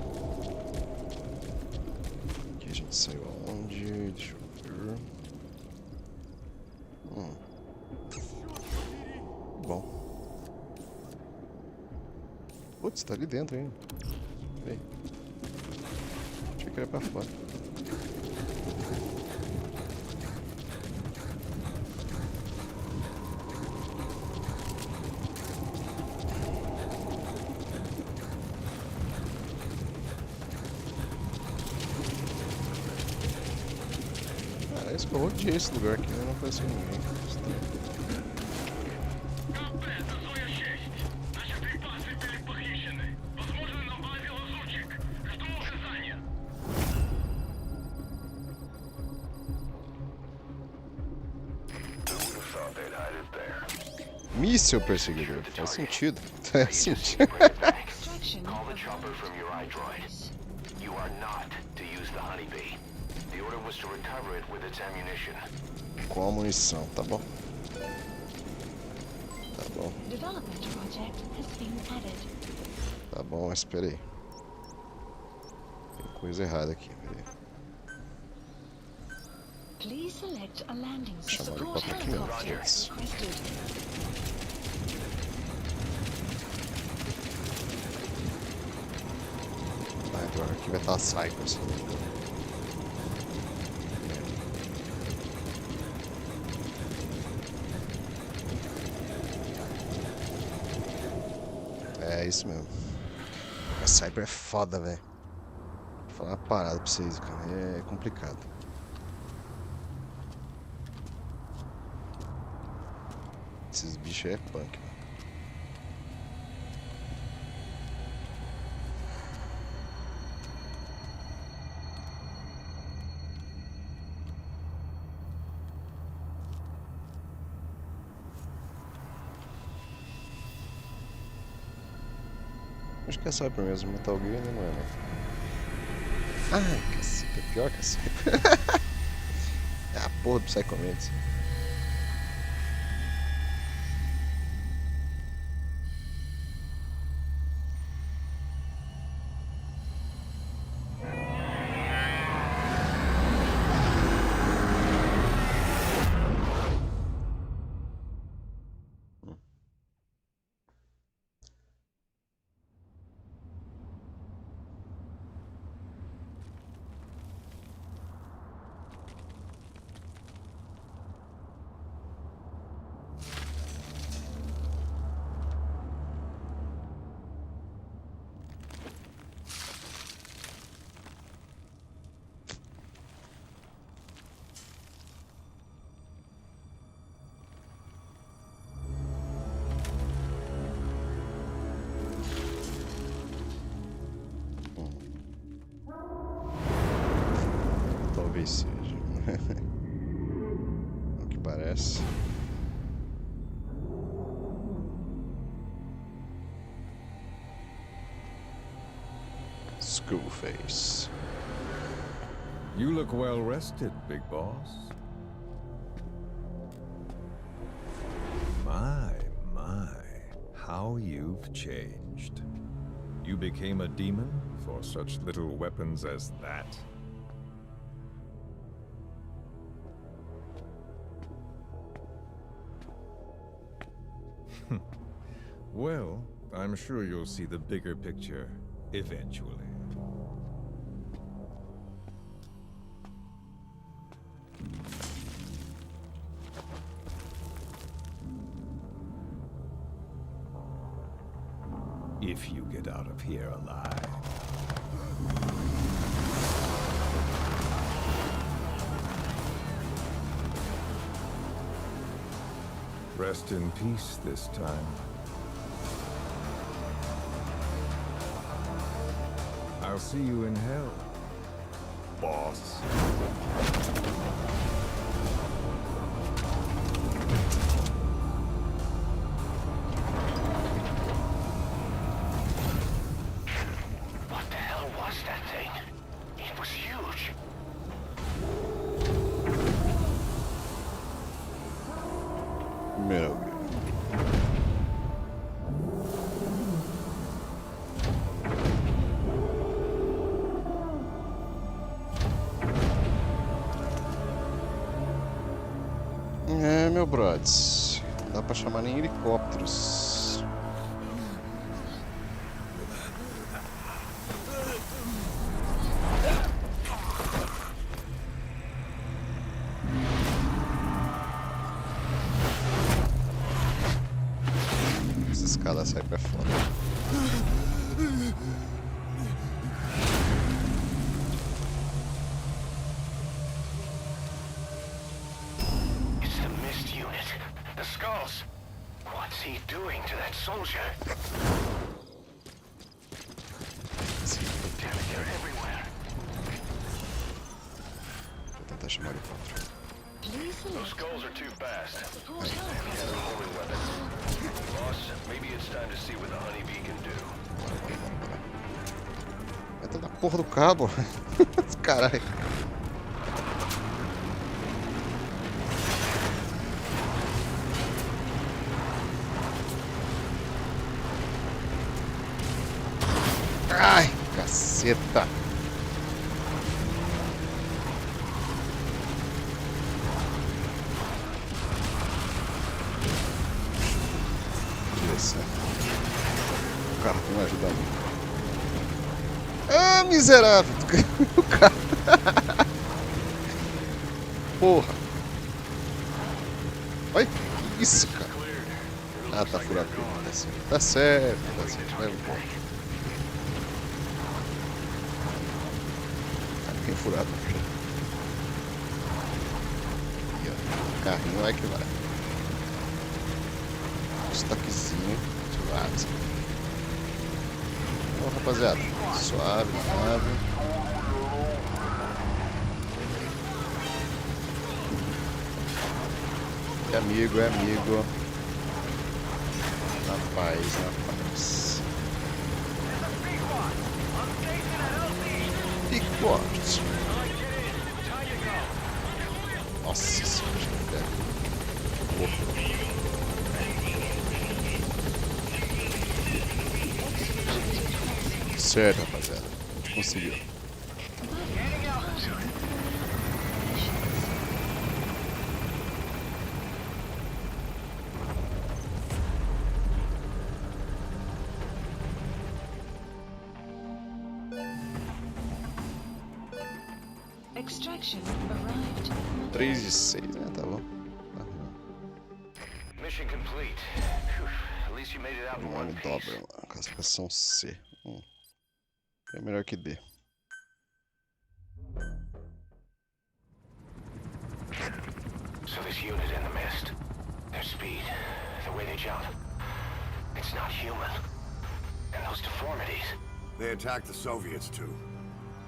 Aqui a gente saiu aonde? Deixa eu ver. Bom. Putz, tá ali dentro ainda. Peraí. Achei que era pra fora. Parece que eu rodeei esse lugar aqui, mas não apareceu ninguém. Míssil perseguidor, faz sentido. Faz sentido. Extraction of You are not to use the honeybee. The order was to recover it with its ammunition. Com a munição, tá bom. Tá bom. Development project has been added. Tá bom, mas espera aí. Tem coisa errada aqui, pera aí. Please select a landing Chamar o support helicóptero aqui, helicopter antes. requested. Ah, droga, aqui vai estar a Saga, se não me engano. É isso mesmo. A Cyber é foda, velho. Vou falar uma parada pra vocês, cara. É complicado. Esses bichos é punk, mano. Acho que é Cyber mesmo, Metal Gear não é, né? Ah, caceta, é pior que a Cyber. É a porra do Psychomantis. Talvez seja. O que parece. Schoolface. You look well rested, big boss. My, how you've changed. You became a demon for such little weapons as that? Well, I'm sure you'll see the bigger picture eventually. If you get out of here alive. Rest in peace this time. I'll see you in hell, boss. What the hell was that thing? It was huge. Metal Gear. É, meu brothers, não dá pra chamar nem helicópteros. Essa escada sai pra fora. What's he doing to that soldier? Damn it, they're everywhere. Vou tentar chamar o helicóptero. Those skulls are too fast. He has a holy weapon. Boss, maybe it's time to see what the honeybee can do. Tá na porra do cabo. Caralho. Ai, caceta. Direção. O carro não ajuda muito. Ah, miserável. O carro. Porra. Olha que isso, cara. Ah, tá furado. Tá certo. Tá certo. Vai embora. Tem furado. E, ó, carrinho vai que vai. Estoquezinho. Suave. Bom, rapaziada. Suave, suave. É amigo, é amigo. Na paz, na paz. Picote. Nossa senhora, velho. Certo, rapaziada. Conseguiu. Extraction arrived. 3 de 6, né? Tá bom. Mission complete. Phew. At least you made it out in one Nome piece. dobra, mano. Classificação C. É melhor que D. So this unit in the mist, their speed, the way they jump, it's not human. And those deformities, They attacked the Soviets too.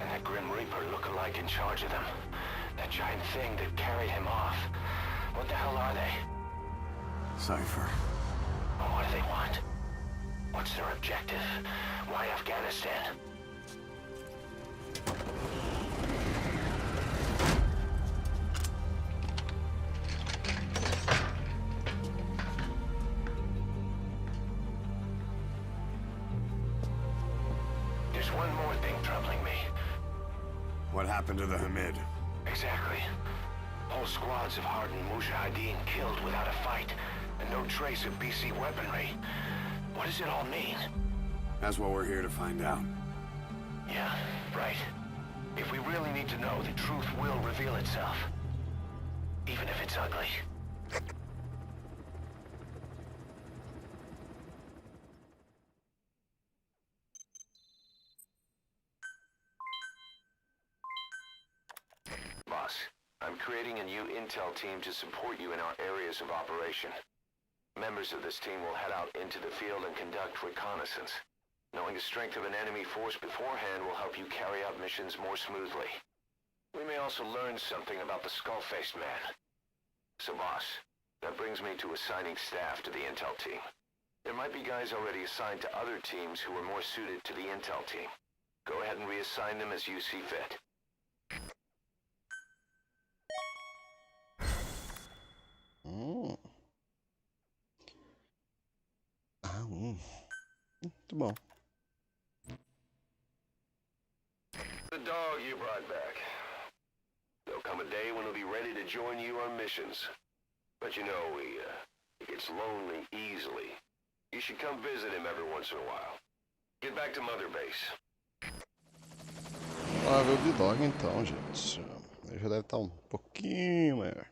and that Grim Reaper look-alike in charge of them. That giant thing that carried him off. What the hell are they? Cypher. And what do they want? What's their objective? Why Afghanistan? There's one more thing troubling me. What happened to the Hamid? Exactly. Whole squads of hardened Mujahideen killed without a fight, and no trace of BC weaponry. What does it all mean? That's what we're here to find out. Yeah, right. If we really need to know, the truth will reveal itself. Even if it's ugly. Boss, I'm creating a new intel team to support you in our areas of operation. Members of this team will head out into the field and conduct reconnaissance. Knowing the strength of an enemy force beforehand will help you carry out missions more smoothly. We may also learn something about the skull-faced man. So boss, that brings me to assigning staff to the intel team. There might be guys already assigned to other teams who are more suited to the intel team. Go ahead and reassign them as you see fit. Muito bom. The dog you brought back. There'll come a day when he'll be ready to join you on missions. But you know, he gets lonely easily. You should come visit him every once in a while. Get back to Mother Base. Ah, ver o B-Dog então, gente. Ele já deve estar um pouquinho maior.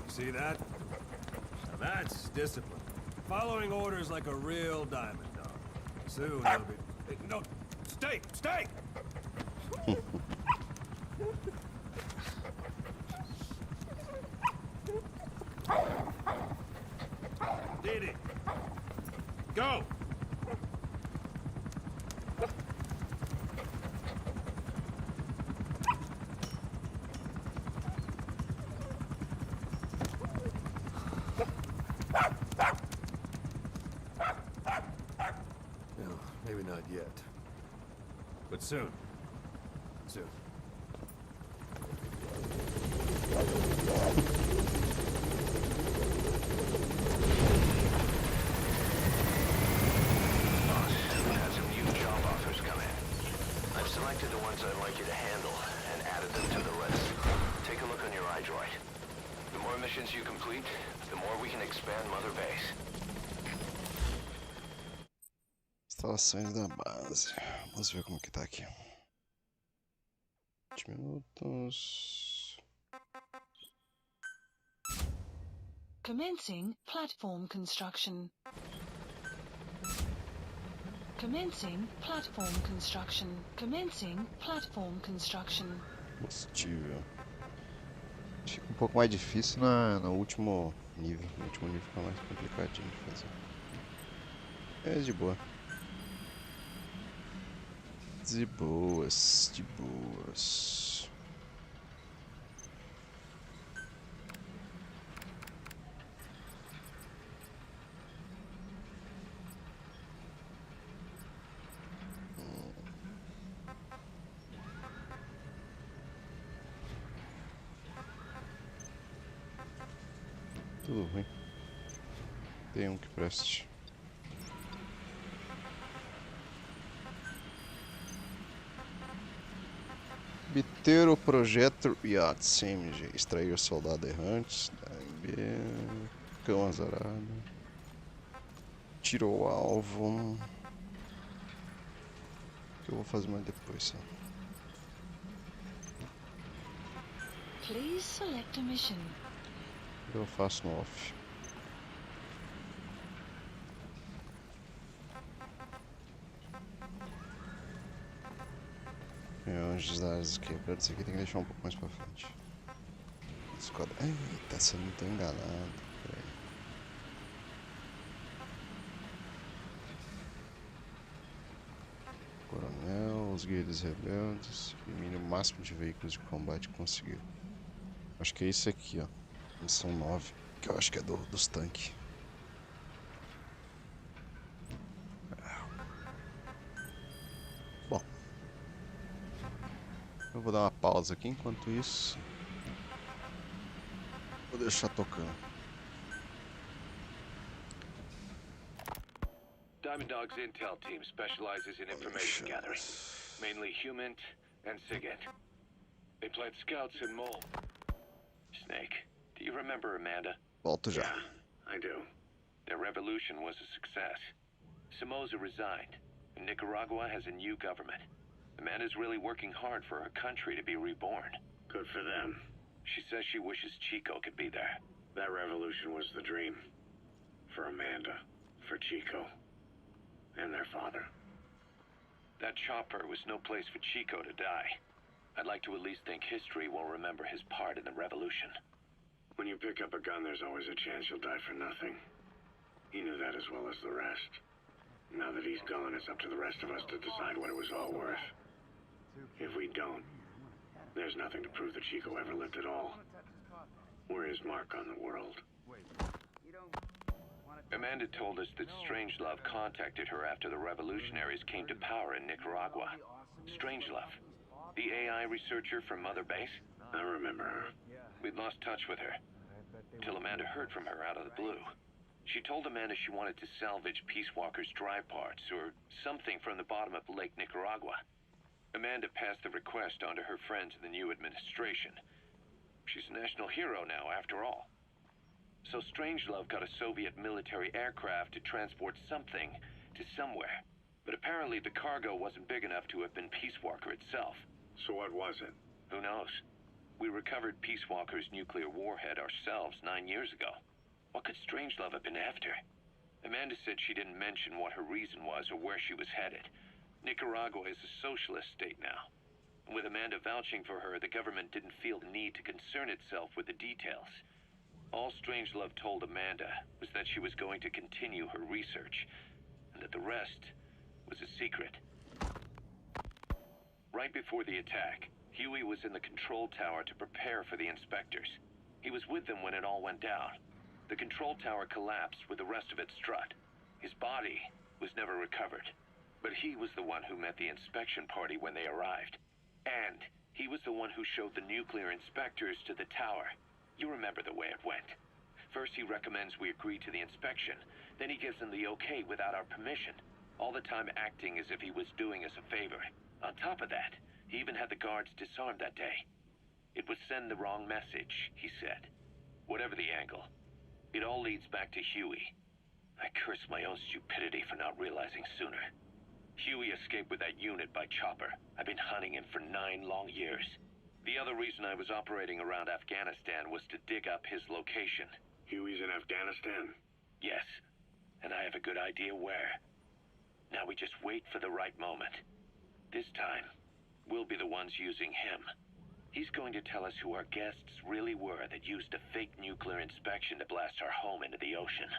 See that? Now that's discipline. Following orders like a real diamond dog. Soon I'll be... Hey, no, stay, stay! Did it? Go! No, maybe not yet. But soon. Soon. Selected the ones I'd like you to handle and added them to the list. Take a look on your iDroid. The more missions you complete, the more we can expand Mother Base. Instalações da base. Vamos ver como que tá aqui. 20 minutos. Commencing platform construction. Commencing platform construction. Commencing platform construction. Positivo. Fica um pouco mais difícil no último nível. No último nível fica mais complicadinho de fazer. É de boa. De boas, de boas. Tudo ruim. Tem um que preste. Obter o projeto Yacht CMG. Extrair soldado errantes. Cão azarado. Tirou o alvo. Que eu vou fazer mais depois. Só. Please select a mission. Eu faço no off. Anjos das áreas quebradas. Isso aqui tem que deixar um pouco mais pra frente. Eita, se eu não tô enganado. Peraí. Coronel, os guerreiros rebeldes. Elimine o máximo de veículos de combate que conseguir. Acho que é isso aqui, ó. Missão 9. Que eu acho que é dos tanques. Bom. Eu vou dar uma pausa aqui enquanto isso. Vou deixar tocando. Diamond Dog's intel team specializes in information gathering, mainly human and SIGINT. They plant scouts in Mole. Snake, do you remember Amanda? Volto já. Yeah, I do. Their revolution was a success. Somoza resigned, and Nicaragua has a new government. Amanda's really working hard for her country to be reborn. Good for them. She says she wishes Chico could be there. That revolution was the dream. For Amanda, for Chico, and their father. That chopper was no place for Chico to die. I'd like to at least think history will remember his part in the revolution. When you pick up a gun, there's always a chance you'll die for nothing. He knew that as well as the rest. Now that he's gone, it's up to the rest of us to decide what it was all worth. If we don't, there's nothing to prove that Chico ever lived at all. We're his mark on the world. Amanda told us that Strangelove contacted her after the revolutionaries came to power in Nicaragua. Strangelove, the AI researcher from Mother Base? I remember her. We'd lost touch with her, till Amanda heard from her out of the blue. She told Amanda she wanted to salvage Peace Walker's drive parts, or something from the bottom of Lake Nicaragua. Amanda passed the request on to her friends in the new administration. She's a national hero now, after all. So Strangelove got a Soviet military aircraft to transport something to somewhere. But apparently the cargo wasn't big enough to have been Peace Walker itself. So what was it? Who knows? We recovered Peace Walker's nuclear warhead ourselves 9 years ago. What could Strangelove have been after? Amanda said she didn't mention what her reason was or where she was headed. Nicaragua is a socialist state now. With Amanda vouching for her, the government didn't feel the need to concern itself with the details. All Strangelove told Amanda was that she was going to continue her research, and that the rest was a secret. Right before the attack, Huey was in the control tower to prepare for the inspectors. He was with them when it all went down. The control tower collapsed with the rest of it strut. His body was never recovered, but he was the one who met the inspection party when they arrived. And he was the one who showed the nuclear inspectors to the tower. You remember the way it went. First he recommends we agree to the inspection, then he gives them the okay without our permission, all the time acting as if he was doing us a favor. On top of that, he even had the guards disarmed that day. It would send the wrong message, he said. Whatever the angle, it all leads back to Huey. I curse my own stupidity for not realizing sooner. Huey escaped with that unit by chopper. I've been hunting him for 9 long years. The other reason I was operating around Afghanistan was to dig up his location. Huey's in Afghanistan? Yes, and I have a good idea where. Now we just wait for the right moment. This time, we'll be the ones using him. He's going to tell us who our guests really were that used a fake nuclear inspection to blast our home into the ocean.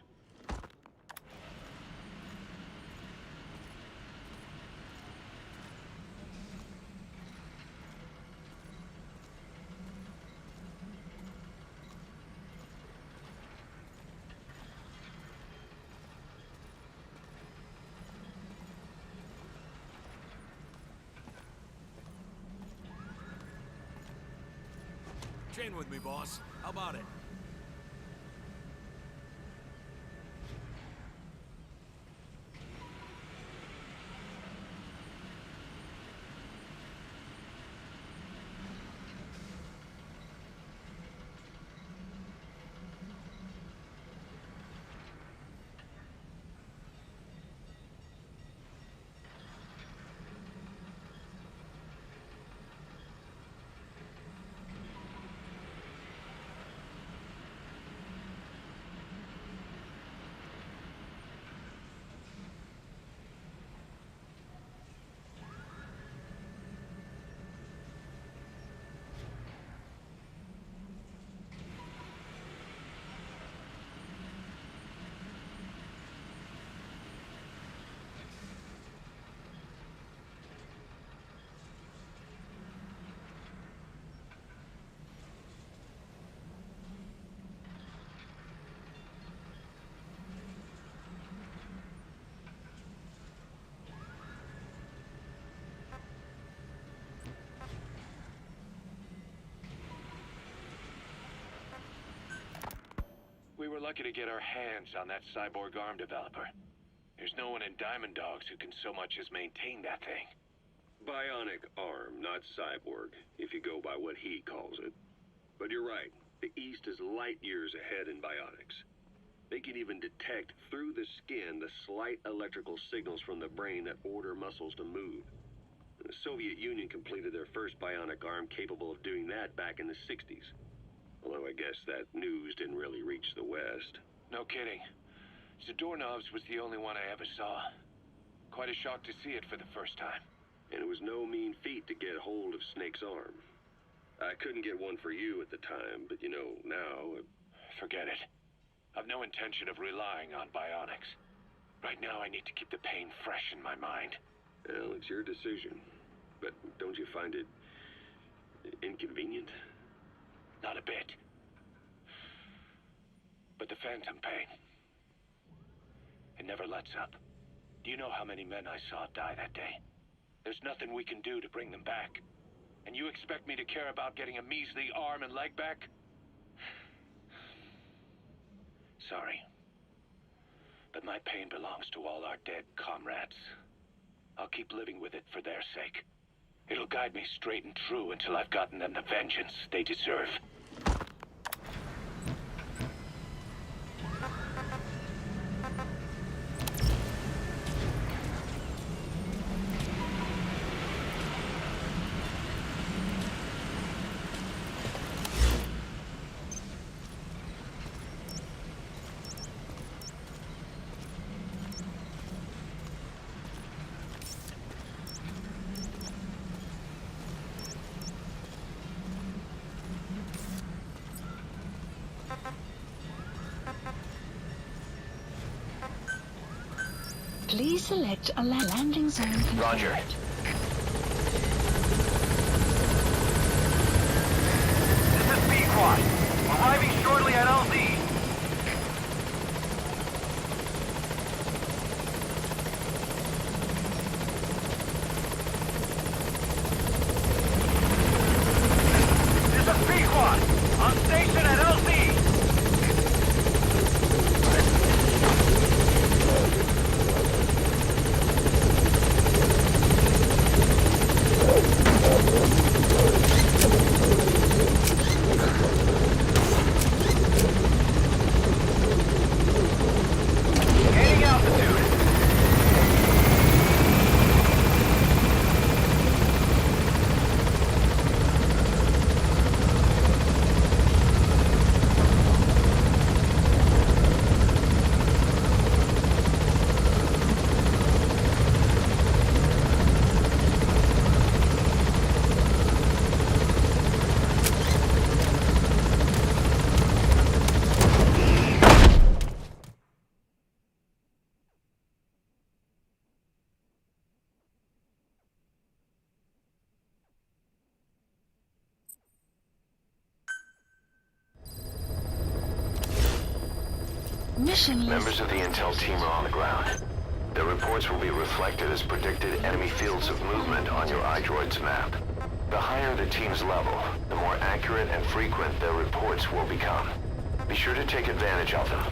Train with me, boss. How about it? We were lucky to get our hands on that cyborg arm developer. There's no one in Diamond Dogs who can so much as maintain that thing. Bionic arm, not cyborg, if you go by what he calls it. But you're right, the East is light years ahead in bionics. They can even detect through the skin the slight electrical signals from the brain that order muscles to move. The Soviet Union completed their first bionic arm capable of doing that back in the 60s. Although I guess that news didn't really reach the West. No kidding. Zadornov's was the only one I ever saw. Quite a shock to see it for the first time. And it was no mean feat to get hold of Snake's arm. I couldn't get one for you at the time, but you know, now... Forget it. I've no intention of relying on bionics. Right now I need to keep the pain fresh in my mind. Well, it's your decision. But don't you find it... inconvenient? Not a bit. But the phantom pain, it never lets up. Do you know how many men I saw die that day? There's nothing we can do to bring them back. And you expect me to care about getting a measly arm and leg back? Sorry. But my pain belongs to all our dead comrades. I'll keep living with it for their sake. It'll guide me straight and true until I've gotten them the vengeance they deserve. Please select a landing zone confirmed. Roger. This is B-Quad. Arriving shortly at LZ. This is B-Quad. On station at LZ. Gaining altitude. Mission Members list. of the intel team are on the ground. Their reports will be reflected as predicted enemy fields of movement on your iDroid's map. The higher the team's level, the more accurate and frequent their reports will become. Be sure to take advantage of them.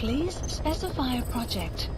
Please specify a project.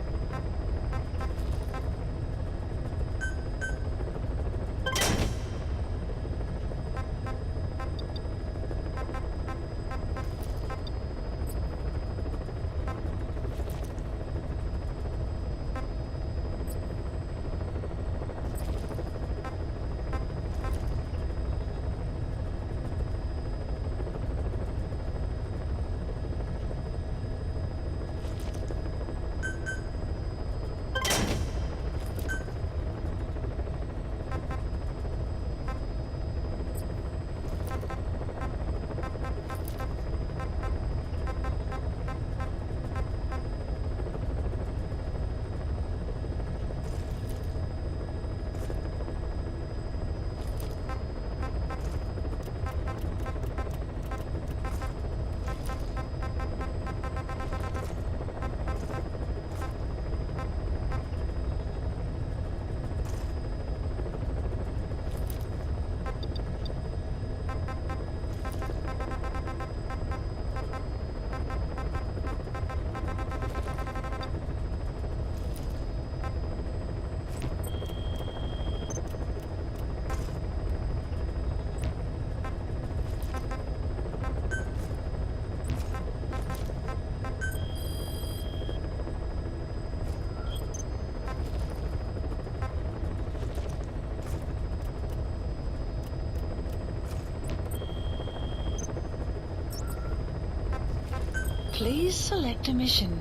Please select a mission.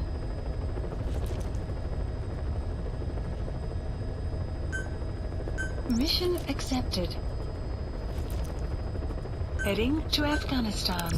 Mission accepted. Heading to Afghanistan.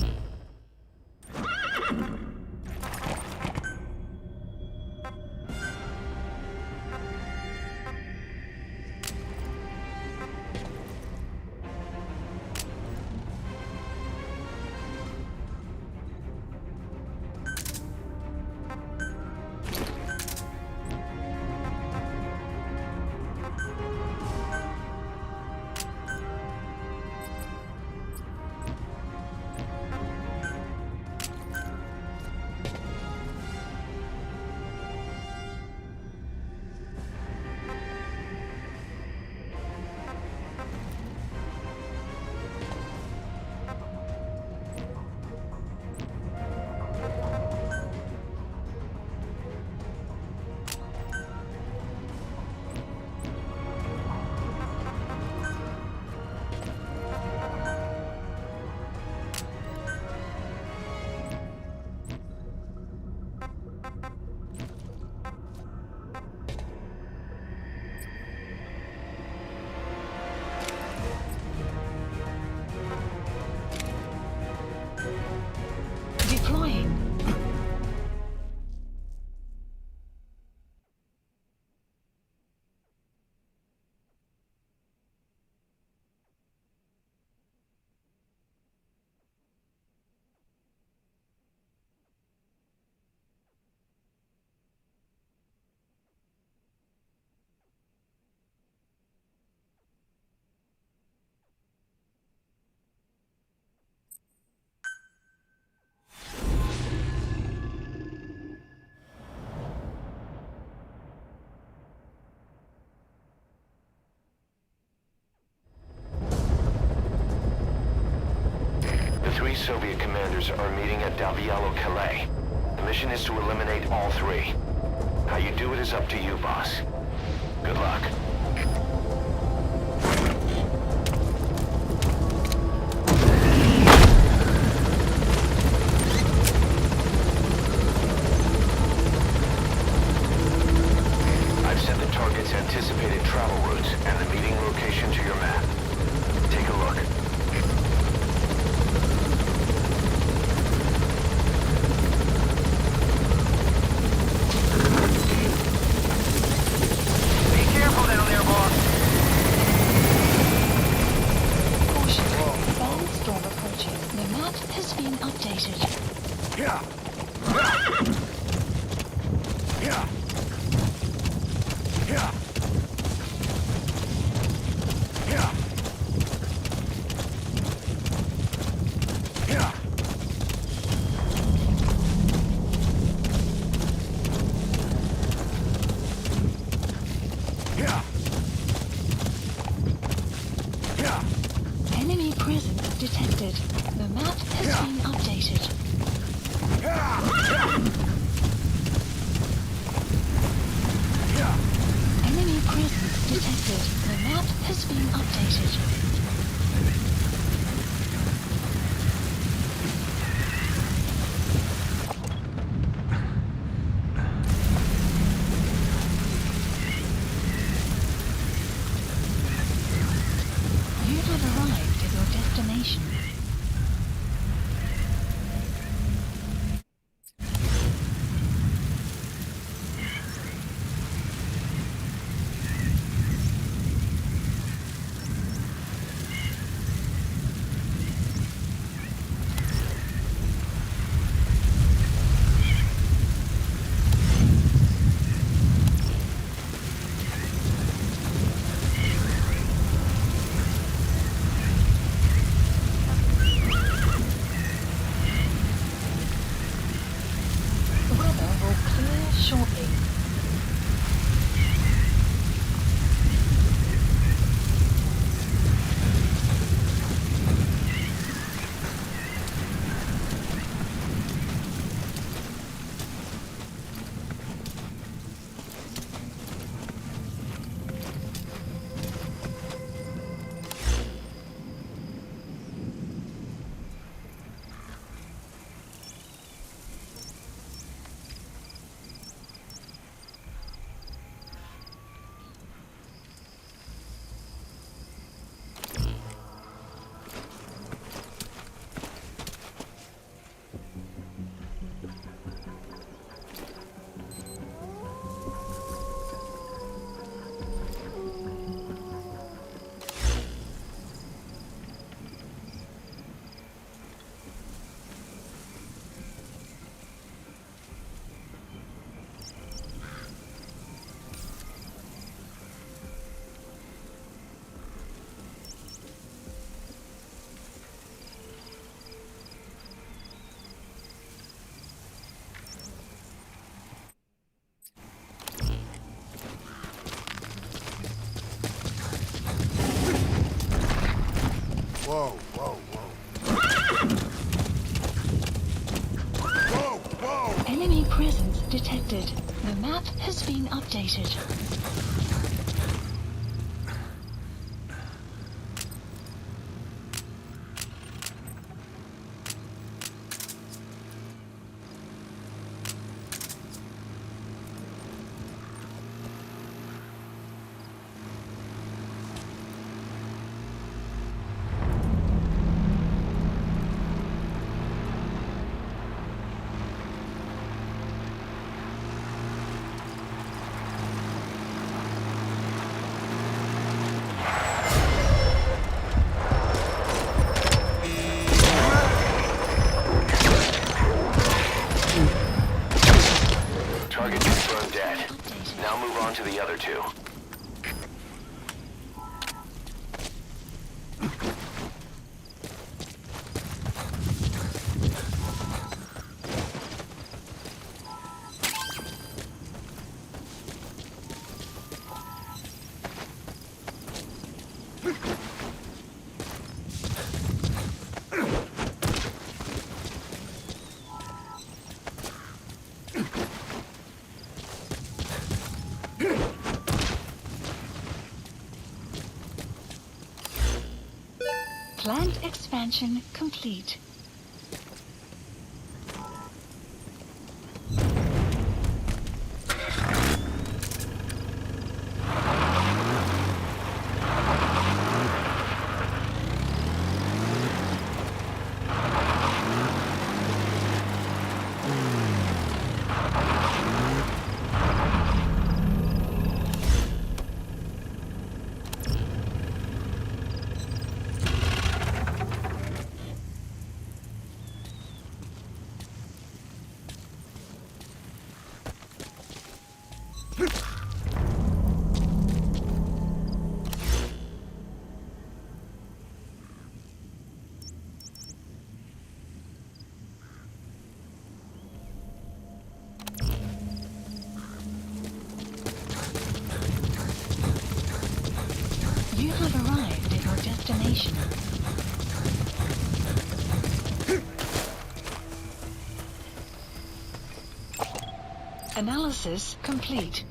Deploying. Three Soviet commanders are meeting at Davialo Calais. The mission is to eliminate all three. How you do it is up to you, boss. Good luck. I've sent the target's anticipated travel routes and the meeting location to your map. Take a look. Enemy presence detected. The map has been updated. Enemy presence detected. The map has been updated. You have arrived at your destination. Shortly. Enemy presence detected. The map has been updated. Target confirmed dead. Now move on to the other two. Plant expansion complete. You have arrived at your destination. Analysis complete.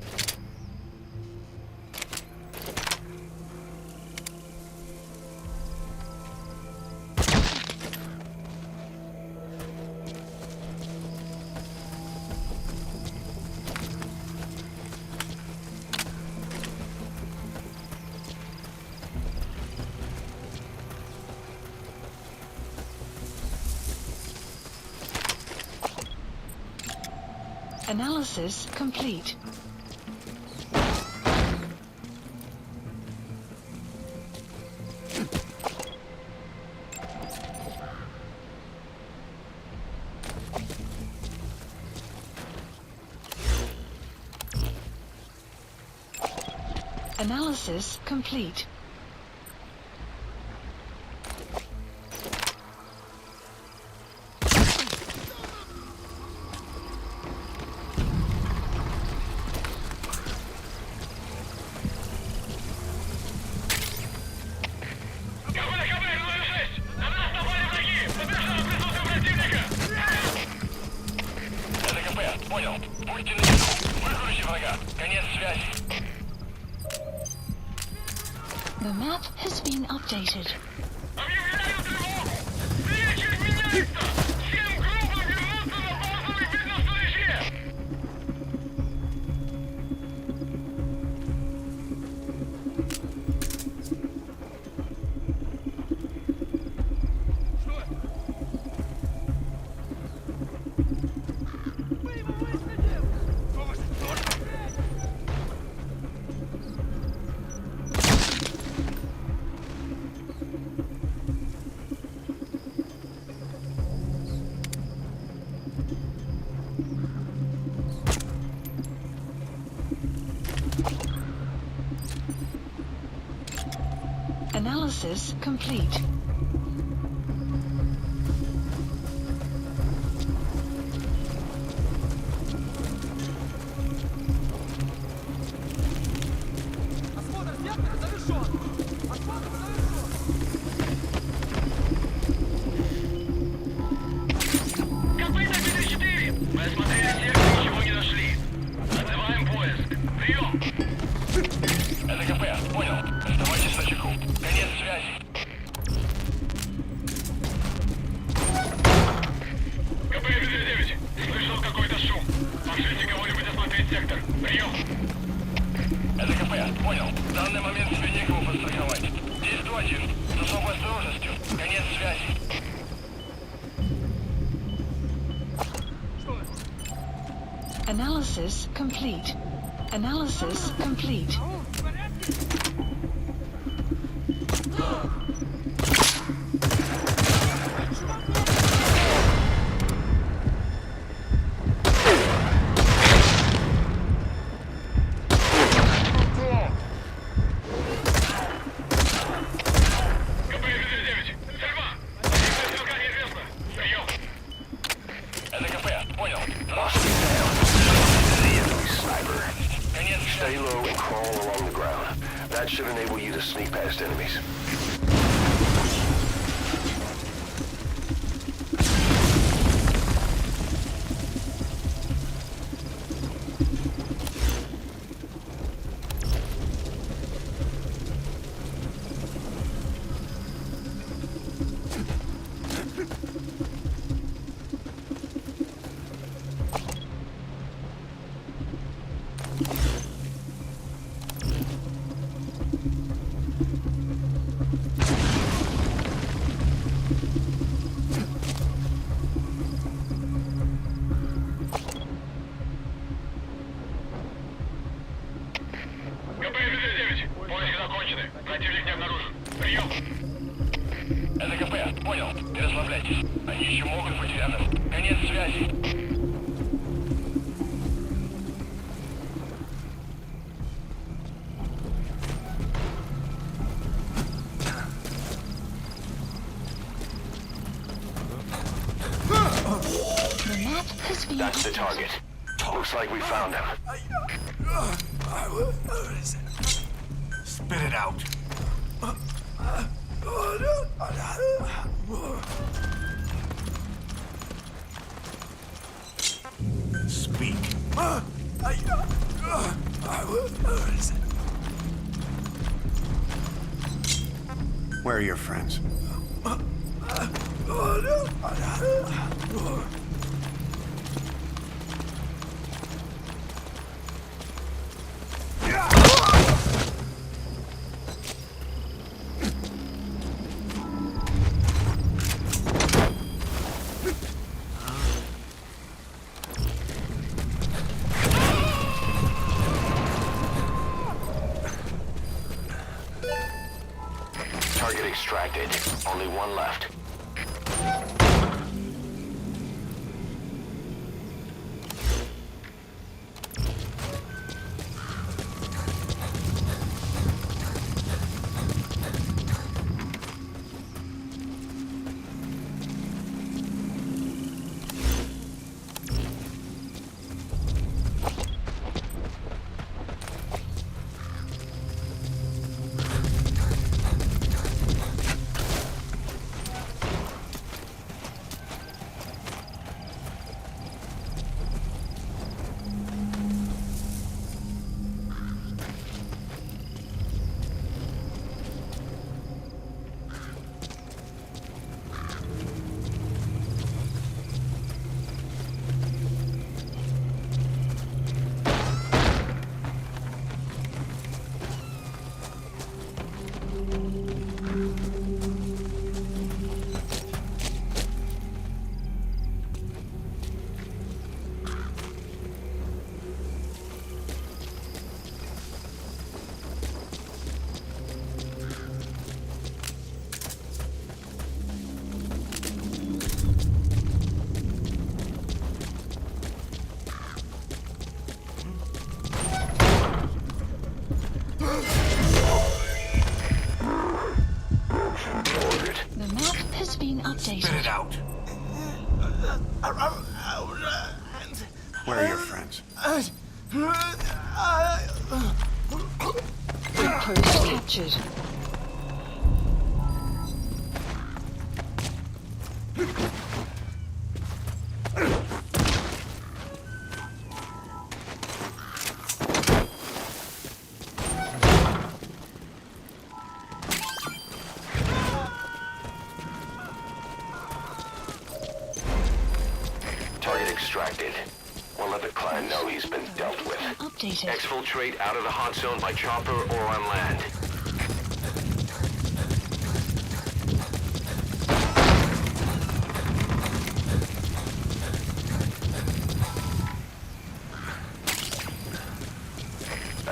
Analysis complete. Analysis complete. The map has been updated. Analysis complete. Мы осмотрели Analysis complete. Analysis complete. Stay low and crawl along the ground. That should enable you to sneak past enemies. That's the target. Looks like we found him. Spit it out. Speak. Where are your friends? Target extracted. Only one left. Spit it out. Where are your friends? Outpost captured. Extracted. We'll let the client know he's been dealt with. Updated. Exfiltrate out of the hot zone by chopper or on land.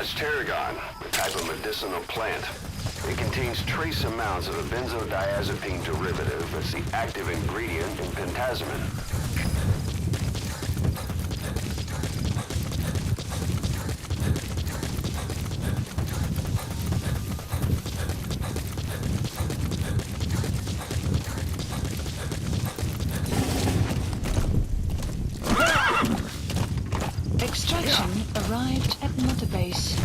That's tarragon, a type of medicinal plant. It contains trace amounts of a benzodiazepine derivative that's the active ingredient in pentazimine. Extraction arrived at Mother Base.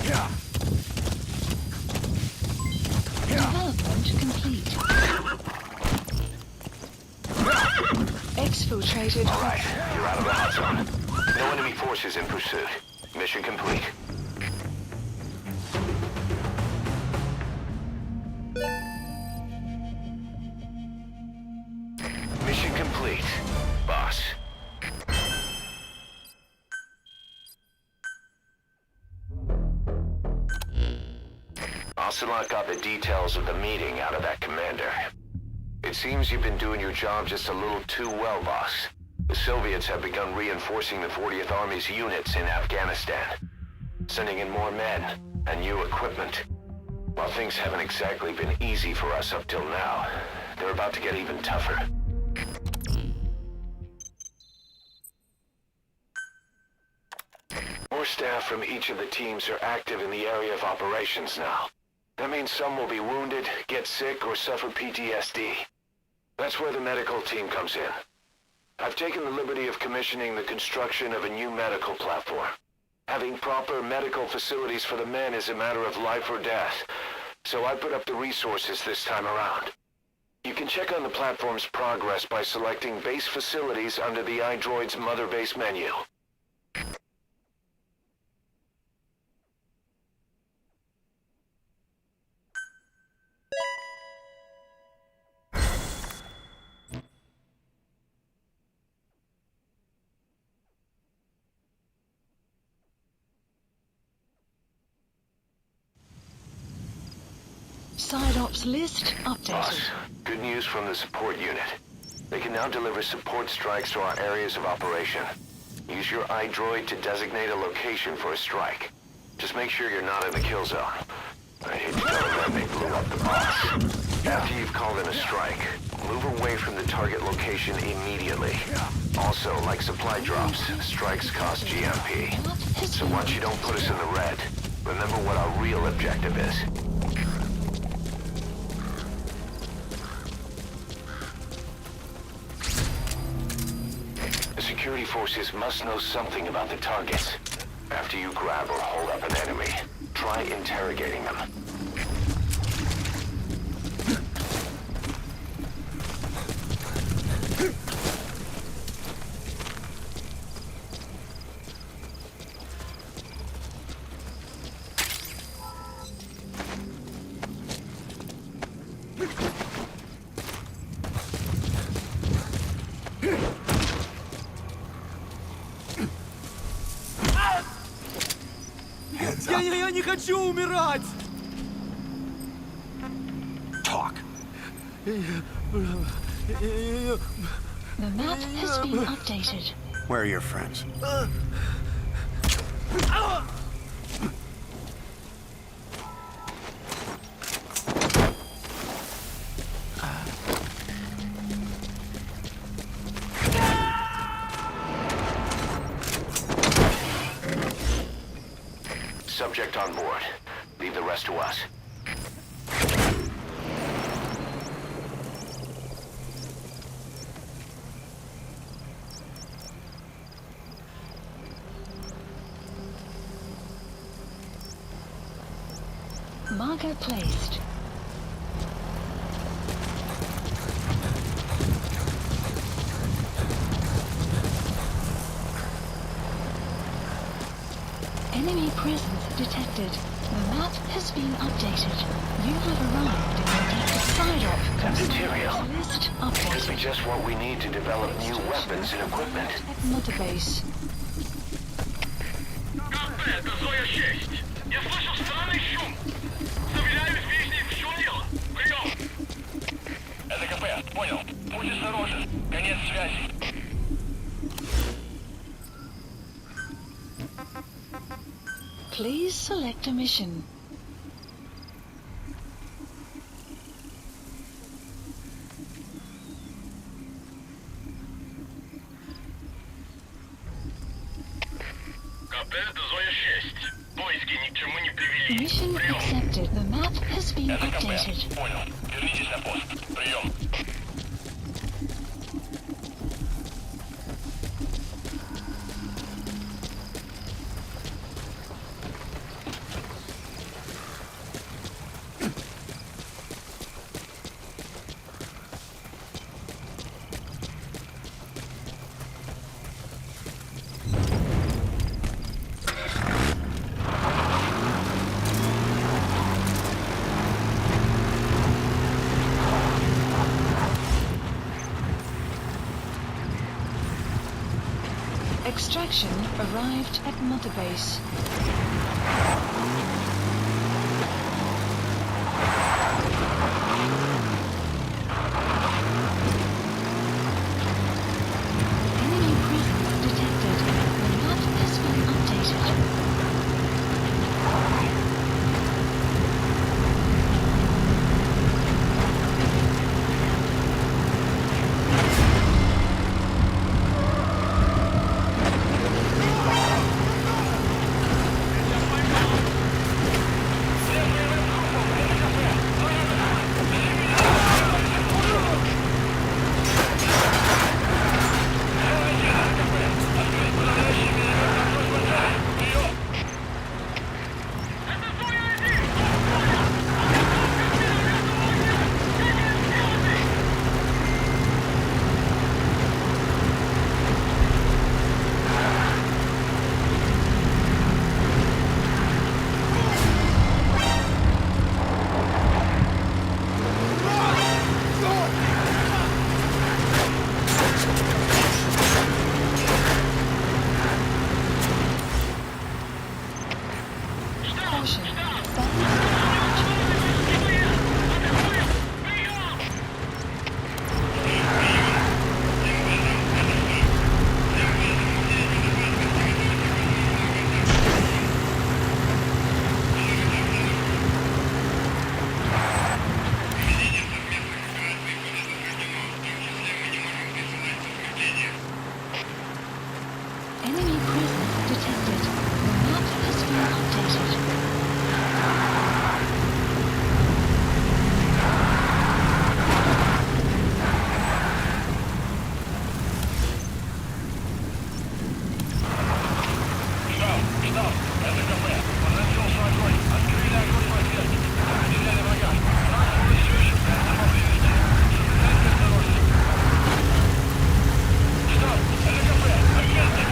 Development complete. Exfiltrated. All right, you're out of the hot zone. No enemy forces in pursuit. Mission complete. Mission complete, boss. Ocelot got the details of the meeting out of that commander. It seems you've been doing your job just a little too well, boss. The Soviets have begun reinforcing the 40th Army's units in Afghanistan, sending in more men and new equipment. While things haven't exactly been easy for us up till now, they're about to get even tougher. More staff from each of the teams are active in the area of operations now. That means some will be wounded, get sick, or suffer PTSD. That's where the medical team comes in. I've taken the liberty of commissioning the construction of a new medical platform. Having proper medical facilities for the men is a matter of life or death, so I put up the resources this time around. You can check on the platform's progress by selecting base facilities under the iDroid's Mother Base menu. Side ops list updated. Boss, good news from the support unit. They can now deliver support strikes to our areas of operation. Use your iDroid to designate a location for a strike. Just make sure you're not in the kill zone. I hate to tell them they blew up the boss. After you've called in a strike, move away from the target location immediately. Also, like supply drops, strikes cost GMP. So once you don't put us in the red, remember what our real objective is. The security forces must know something about the targets. After you grab or hold up an enemy, try interrogating them. Я не хочу умирать! Talk. The map has been updated. Where are your friends? Subject on board. Leave the rest to us. Marker placed. Enemy presence detected. The map has been updated. You have arrived in the detected side op. That material List could be updated. just what we need to develop new weapons and equipment. At Mother Base. Это Зоя честь. Я слышу странный шум. Проверяю, здесь в чем дело. Прием. Это КП, понял. Будь осторожен. Конец связи. Please select a mission. Аперто, Зоя 6. Поиски ни к чему не привели. Mission Прием. accepted. The map has been Это КП. updated. Понял. Вернитесь на пост. Прием. Extraction arrived at Mother Base. Enemy presence detected. The map has been updated. Caution. Enemy presence detected. The map has been updated. Штаб, штаб. Это КП. Подразделся огонь. Открыли огонь в ответ. Потеряли врага. Транспорт все еще пытается поблизости. Соблюдайте осторожность. Штаб, это КП. Агенты.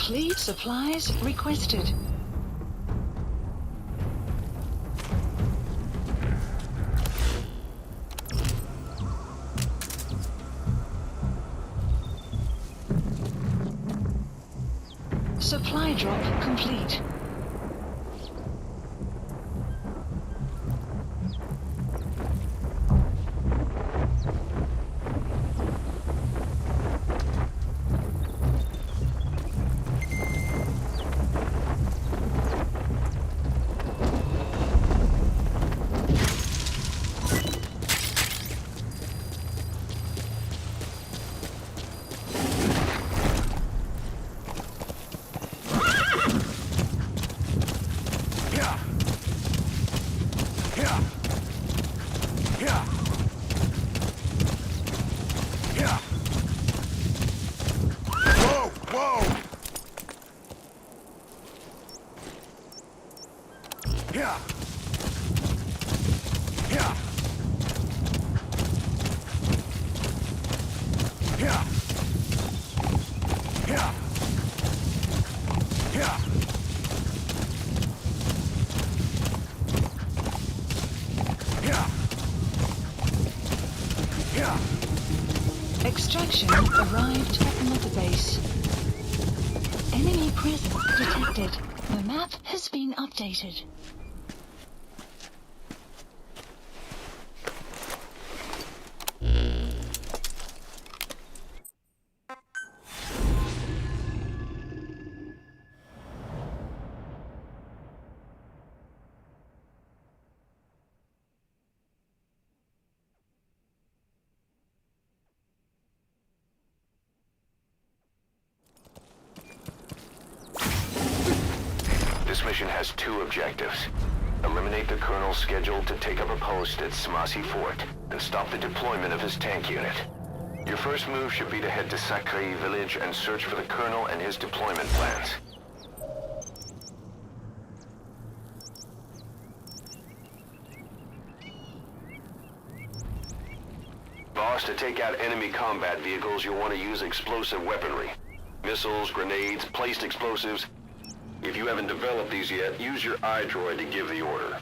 complete. Supplies requested. Supply drop complete. Extraction arrived at Mother Base. Enemy presence detected. The map has been updated. This mission has two objectives. Eliminate the Colonel's schedule to take up a post at Smasi Fort and stop the deployment of his tank unit. Your first move should be to head to Sakri village and search for the Colonel and his deployment plans. Boss, to take out enemy combat vehicles, you'll want to use explosive weaponry. Missiles, grenades, placed explosives. If you haven't developed these yet, use your iDroid to give the order.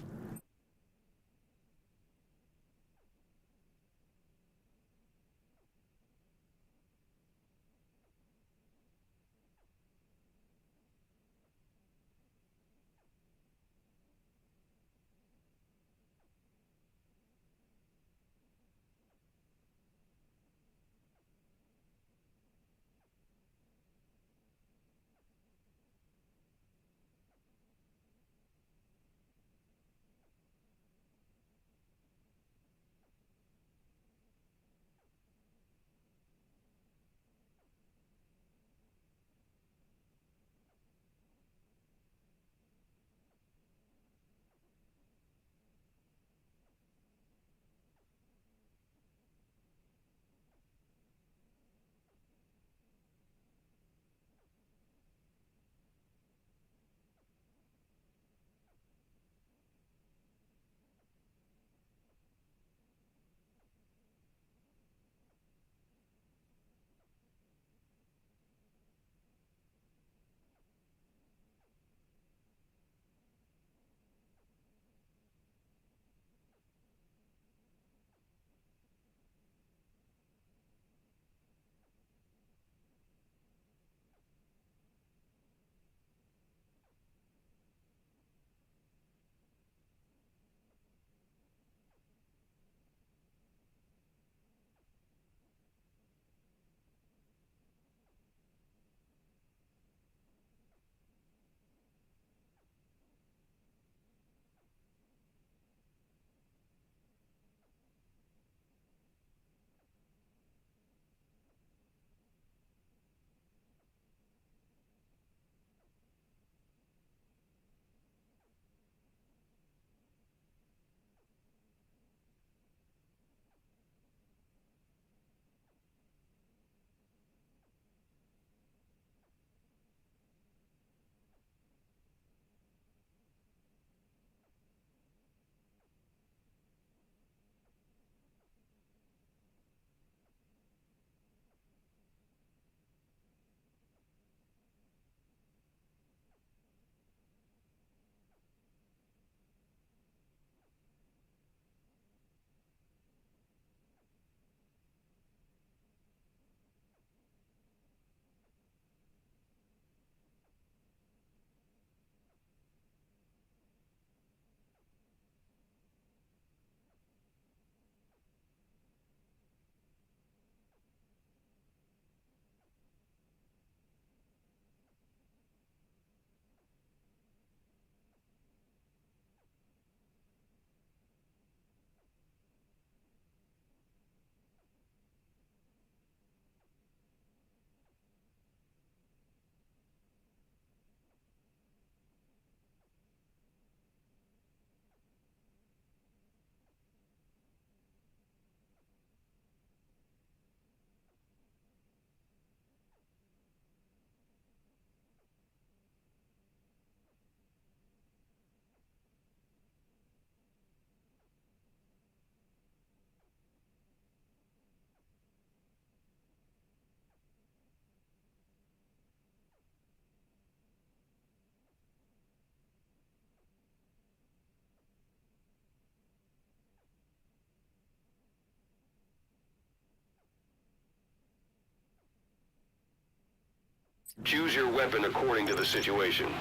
Choose your weapon according to the situation.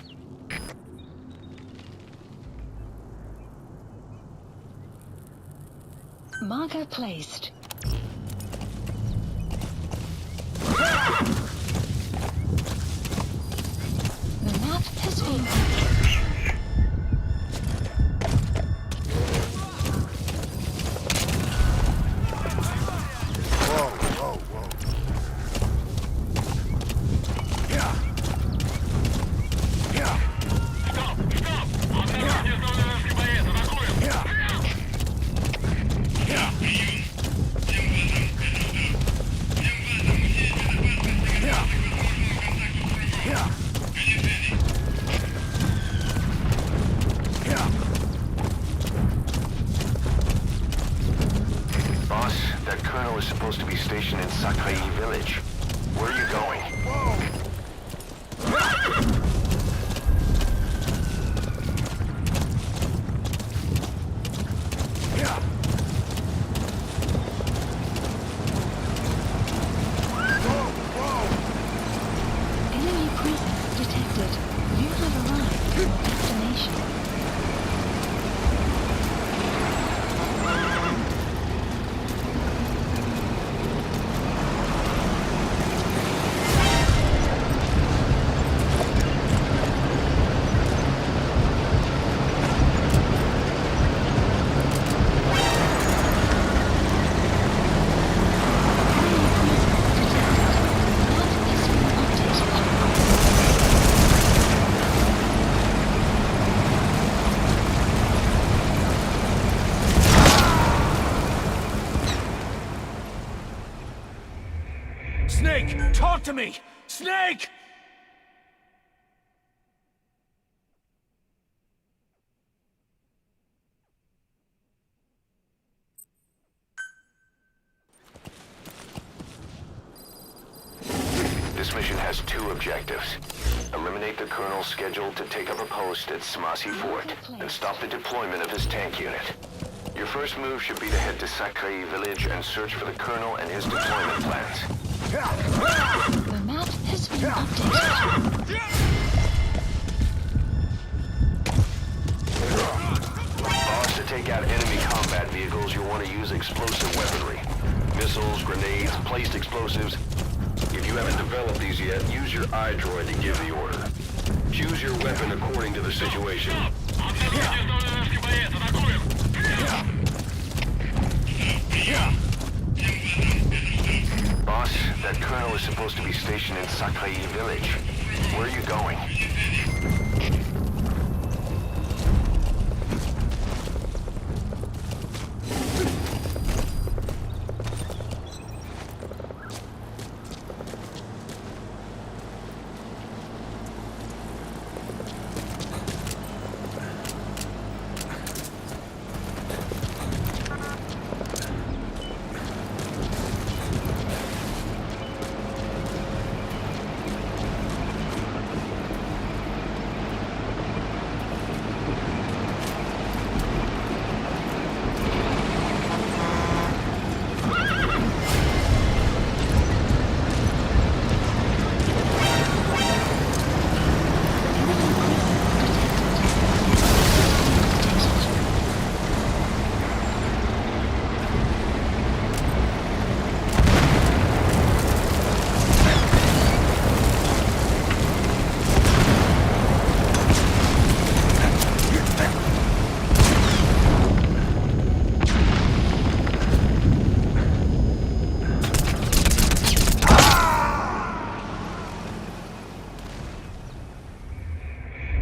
Marker placed. The map has been supposed to be stationed in Saga village. Where are you going? enemy presence detected. You have arrived at your destination. Snake, talk to me! Snake! This mission has two objectives. Eliminate the colonel scheduled to take up a post at Smasi Fort and stop the deployment of his tank unit. Your first move should be to head to Sakai village and search for the colonel and his deployment plans. The map has been updated. Boss, to take out enemy combat vehicles, you'll want to use explosive weaponry. Missiles, grenades, placed explosives. If you haven't developed these yet, use your iDroid to give the order. Choose your weapon according to the situation. Boss, that colonel is supposed to be stationed in Sakai village. Where are you going?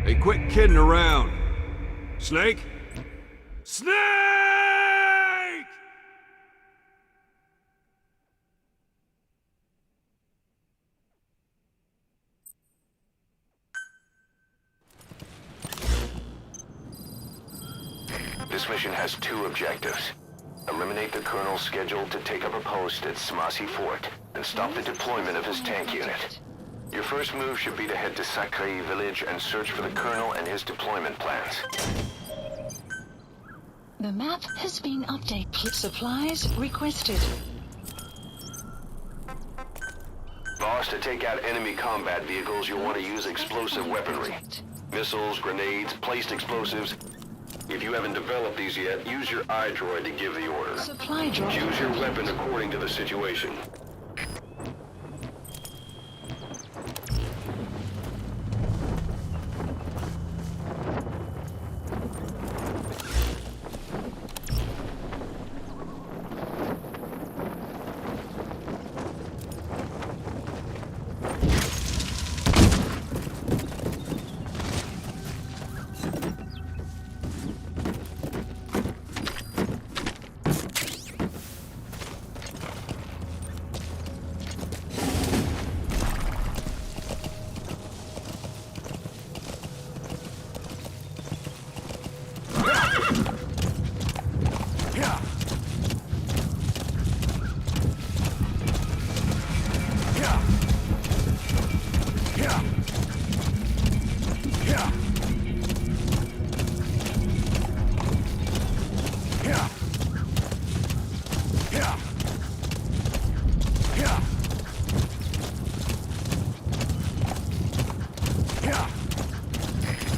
Hey, quit kidding around. Snake? Snake! This mission has two objectives. Eliminate the colonel scheduled to take up a post at Smasi Fort and stop the deployment of his tank unit. Your first move should be to head to Sakai village and search for the colonel and his deployment plans. The map has been updated. Supplies requested. Boss, to take out enemy combat vehicles, you'll want to use explosive weaponry. Missiles, grenades, placed explosives. If you haven't developed these yet, use your iDroid to give the order. Supply drop. Choose your weapon according to the situation.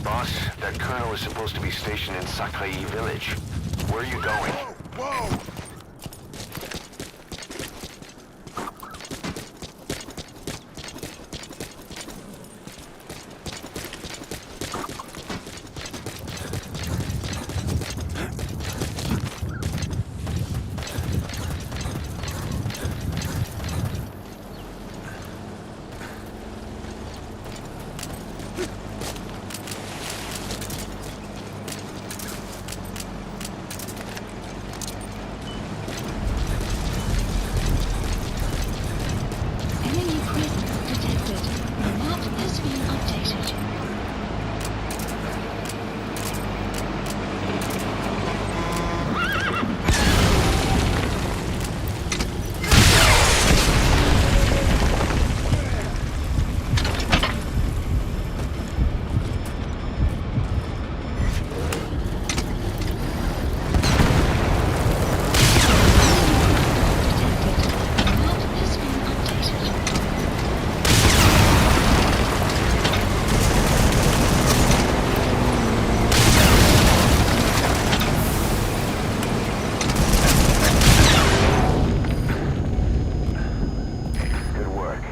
Boss, that colonel is supposed to be stationed in Sakai village. Where are you going? Whoa! Enemy presence detected. The map has been updated. Good work.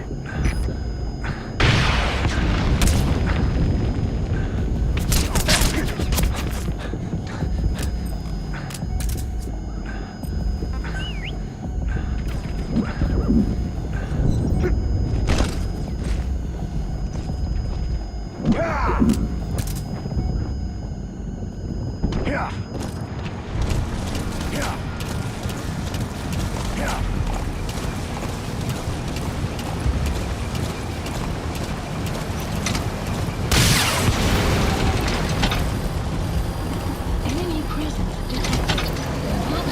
Enemy presence detected. The map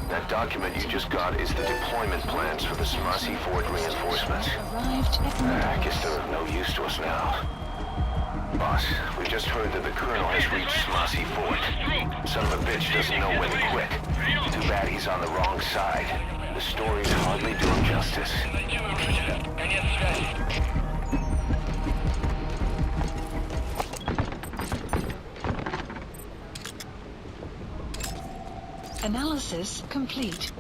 That document you just got is the deployment plans for the Smasi Fort reinforcements. I guess they're of no use to us now. Boss, we just heard that the Colonel has reached Smasi Fort. Son of a bitch doesn't know when to quit. Too bad he's on the wrong side. The story's hardly doing justice. Analysis complete.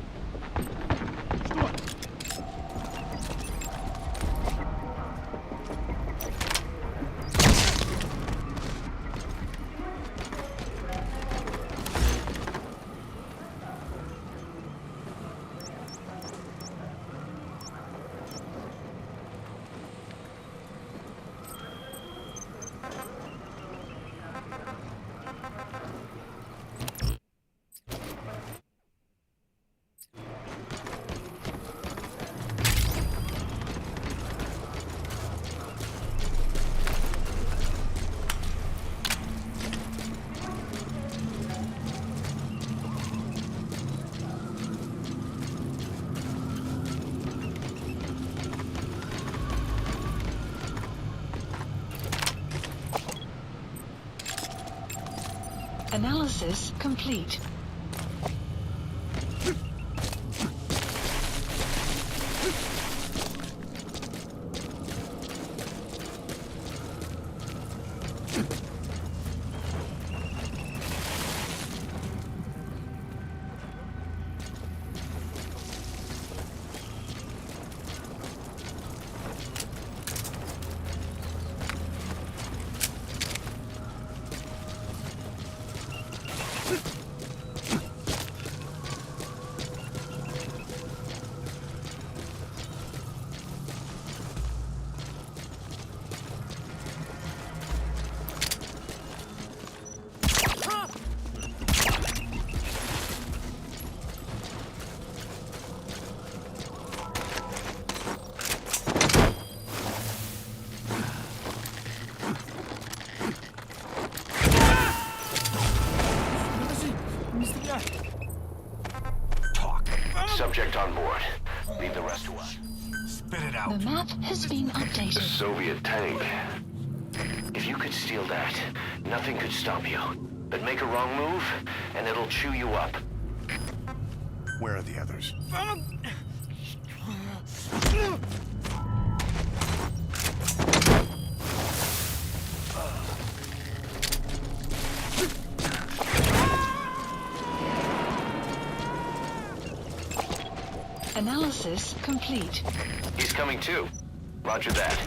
Analysis complete. on board. Leave the rest to us. Spit it The out. map has been The updated. Soviet tank. If you could steal that, nothing could stop you. But make a wrong move, and it'll chew you up. Where are the others? Analysis complete. He's coming too. Roger that.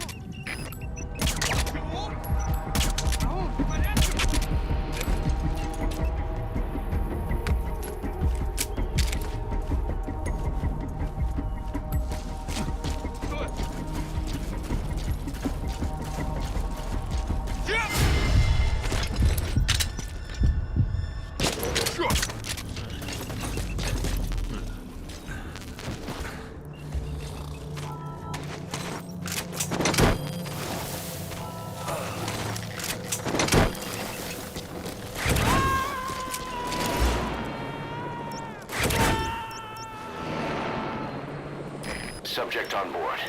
Subject on board.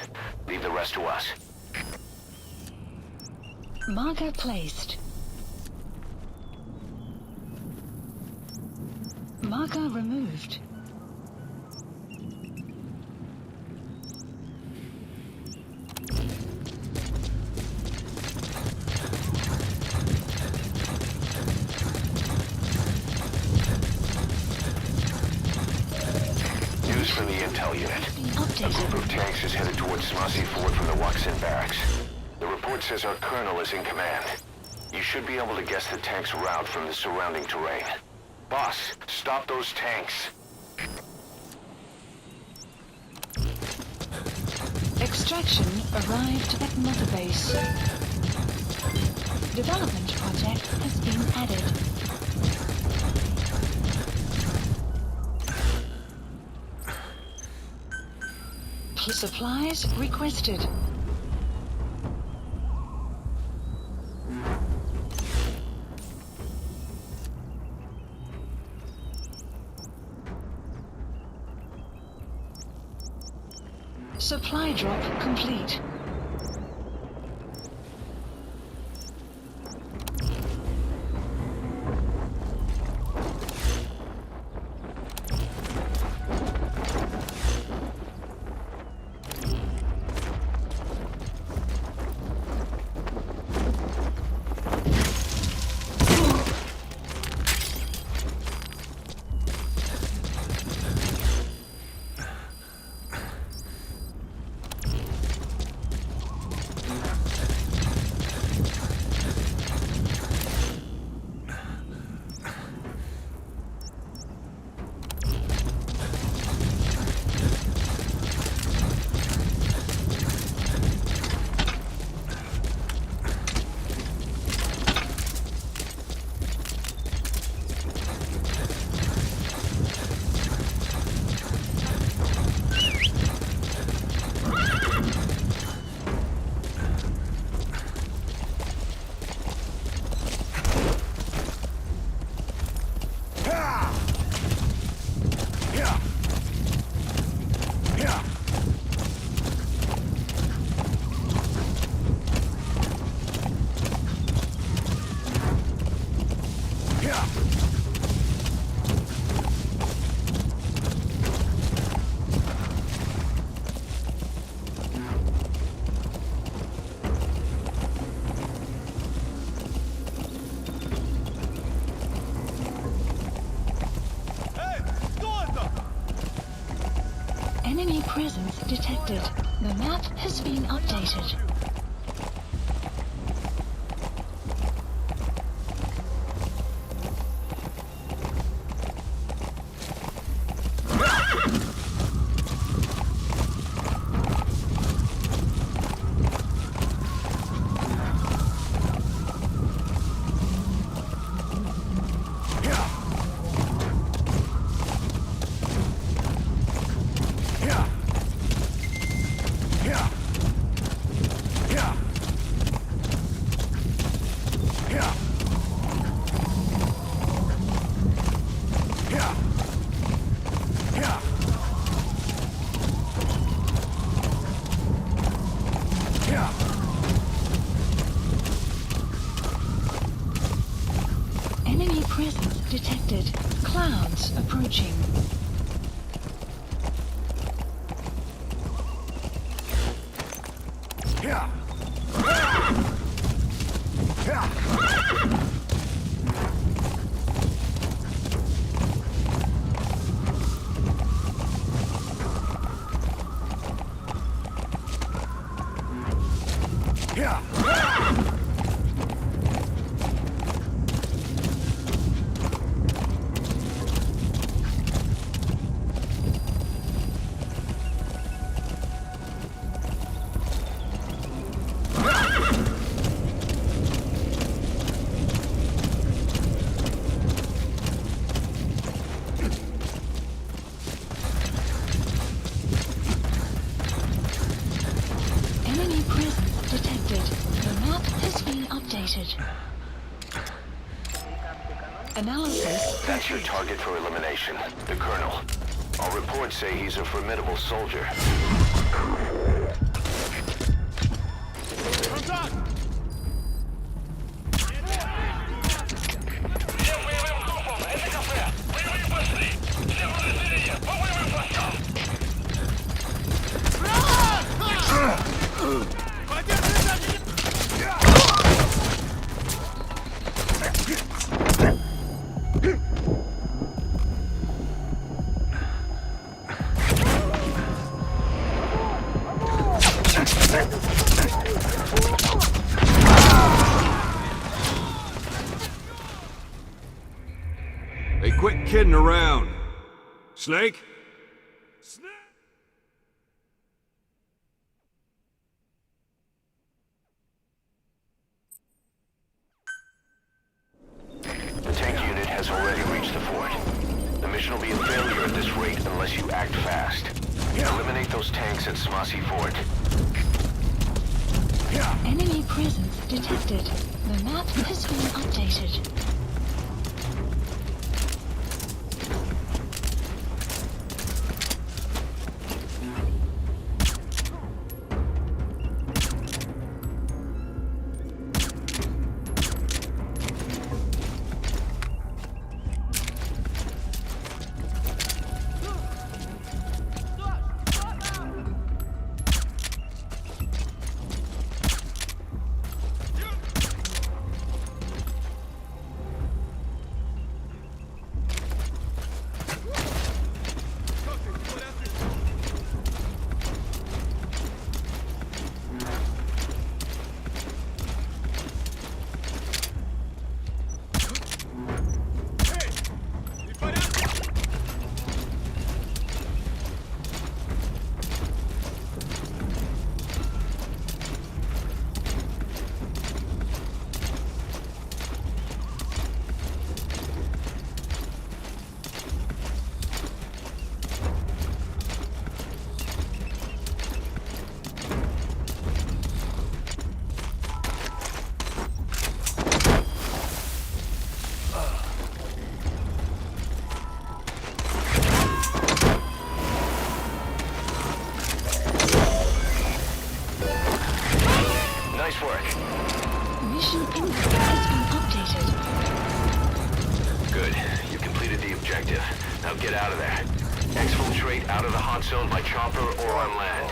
Leave the rest to us. Marker placed. Marker removed. News from the intel unit. A Updated. group of tanks is headed towards Smasi Ford from the Waksin barracks. The report says our colonel is in command. You should be able to guess the tank's route from the surrounding terrain. Boss, stop those tanks. Extraction arrived at Mother Base. Development project has been added. Supplies requested. Supply drop complete. Enemy presence detected. The map has been updated. presence detected. Clouds approaching. Enemy presence detected. The map has been updated. Analysis. That's your target for elimination, the Colonel. All reports say he's a formidable soldier. Hey, quit kidding around. Snake? The tank unit has already reached the fort. The mission will be a failure at this rate unless you act fast. Eliminate those tanks at Smasi Fort. Enemy presence detected. The map has been updated. Nice work. Mission info has been updated. Good. You completed the objective. Now get out of there. Exfiltrate out of the hot zone by chopper or on land.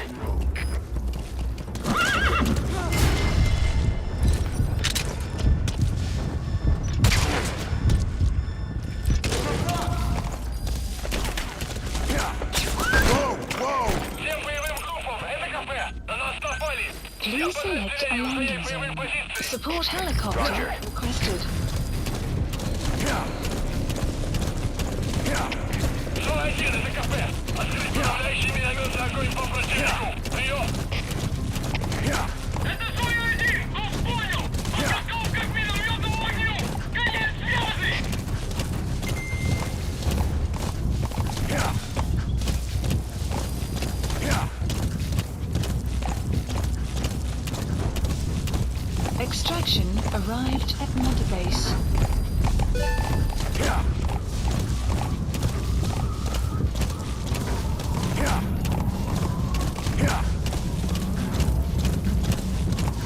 Please select a landing zone. Support helicopter requested. Extraction arrived at Mother Base.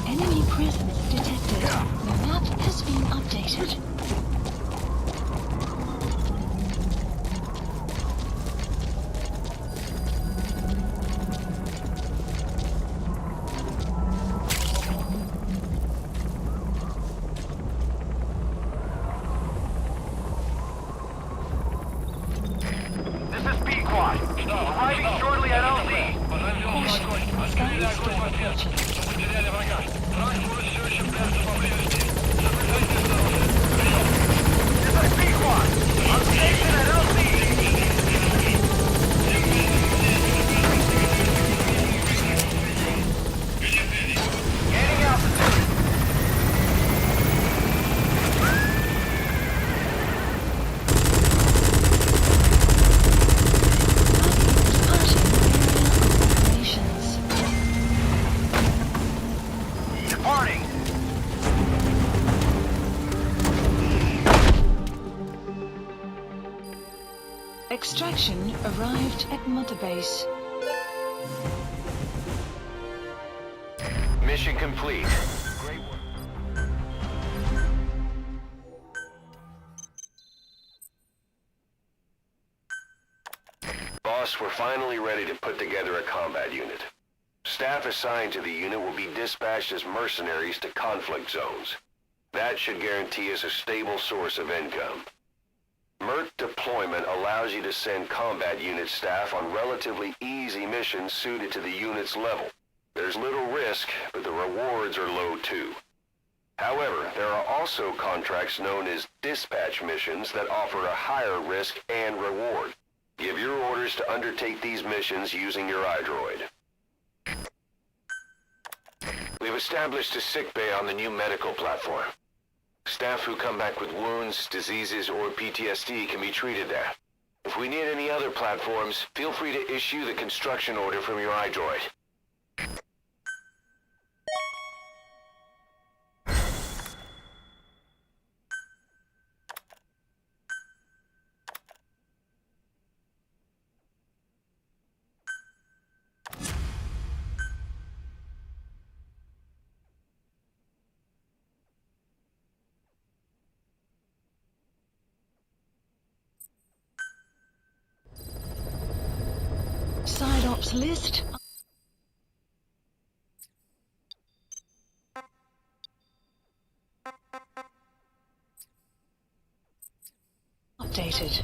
Enemy presence detected. The map has been updated. Extraction arrived at Mother Base. Mission complete. Great work. Boss, we're finally ready to put together a combat unit. Staff assigned to the unit will be dispatched as mercenaries to conflict zones. That should guarantee us a stable source of income. MERT deployment allows you to send combat unit staff on relatively easy missions suited to the unit's level. There's little risk, but the rewards are low too. However, there are also contracts known as dispatch missions that offer a higher risk and reward. Give your orders to undertake these missions using your iDroid. We've established a sickbay on the new medical platform. Staff who come back with wounds, diseases, or PTSD can be treated there. If we need any other platforms, feel free to issue the construction order from your iDroid. Side ops list. Updated.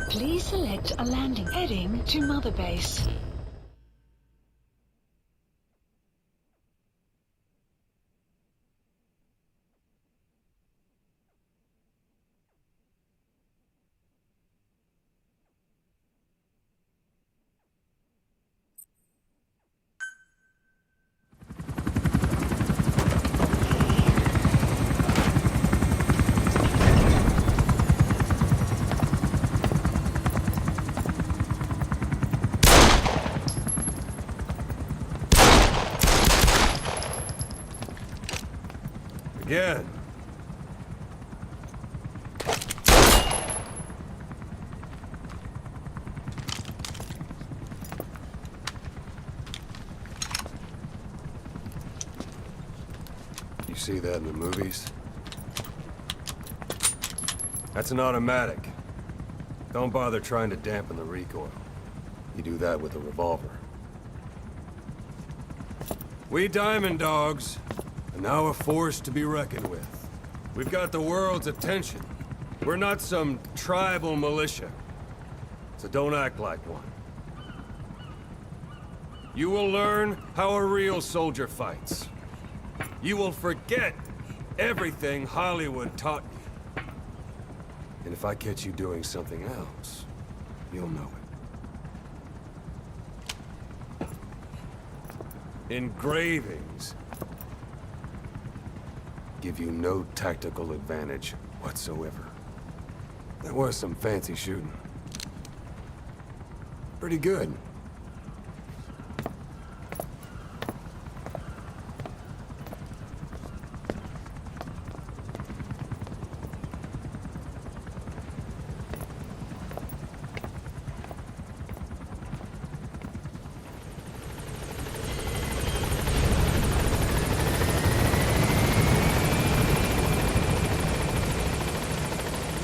Please select a landing heading to Mother Base. Again. You see that in the movies? That's an automatic. Don't bother trying to dampen the recoil. You do that with a revolver. We Diamond Dogs are now a force to be reckoned with. We've got the world's attention. We're not some tribal militia, so don't act like one. You will learn how a real soldier fights. You will forget everything Hollywood taught you. And if I catch you doing something else, you'll know it. Engravings give you no tactical advantage whatsoever. That was some fancy shooting. Pretty good.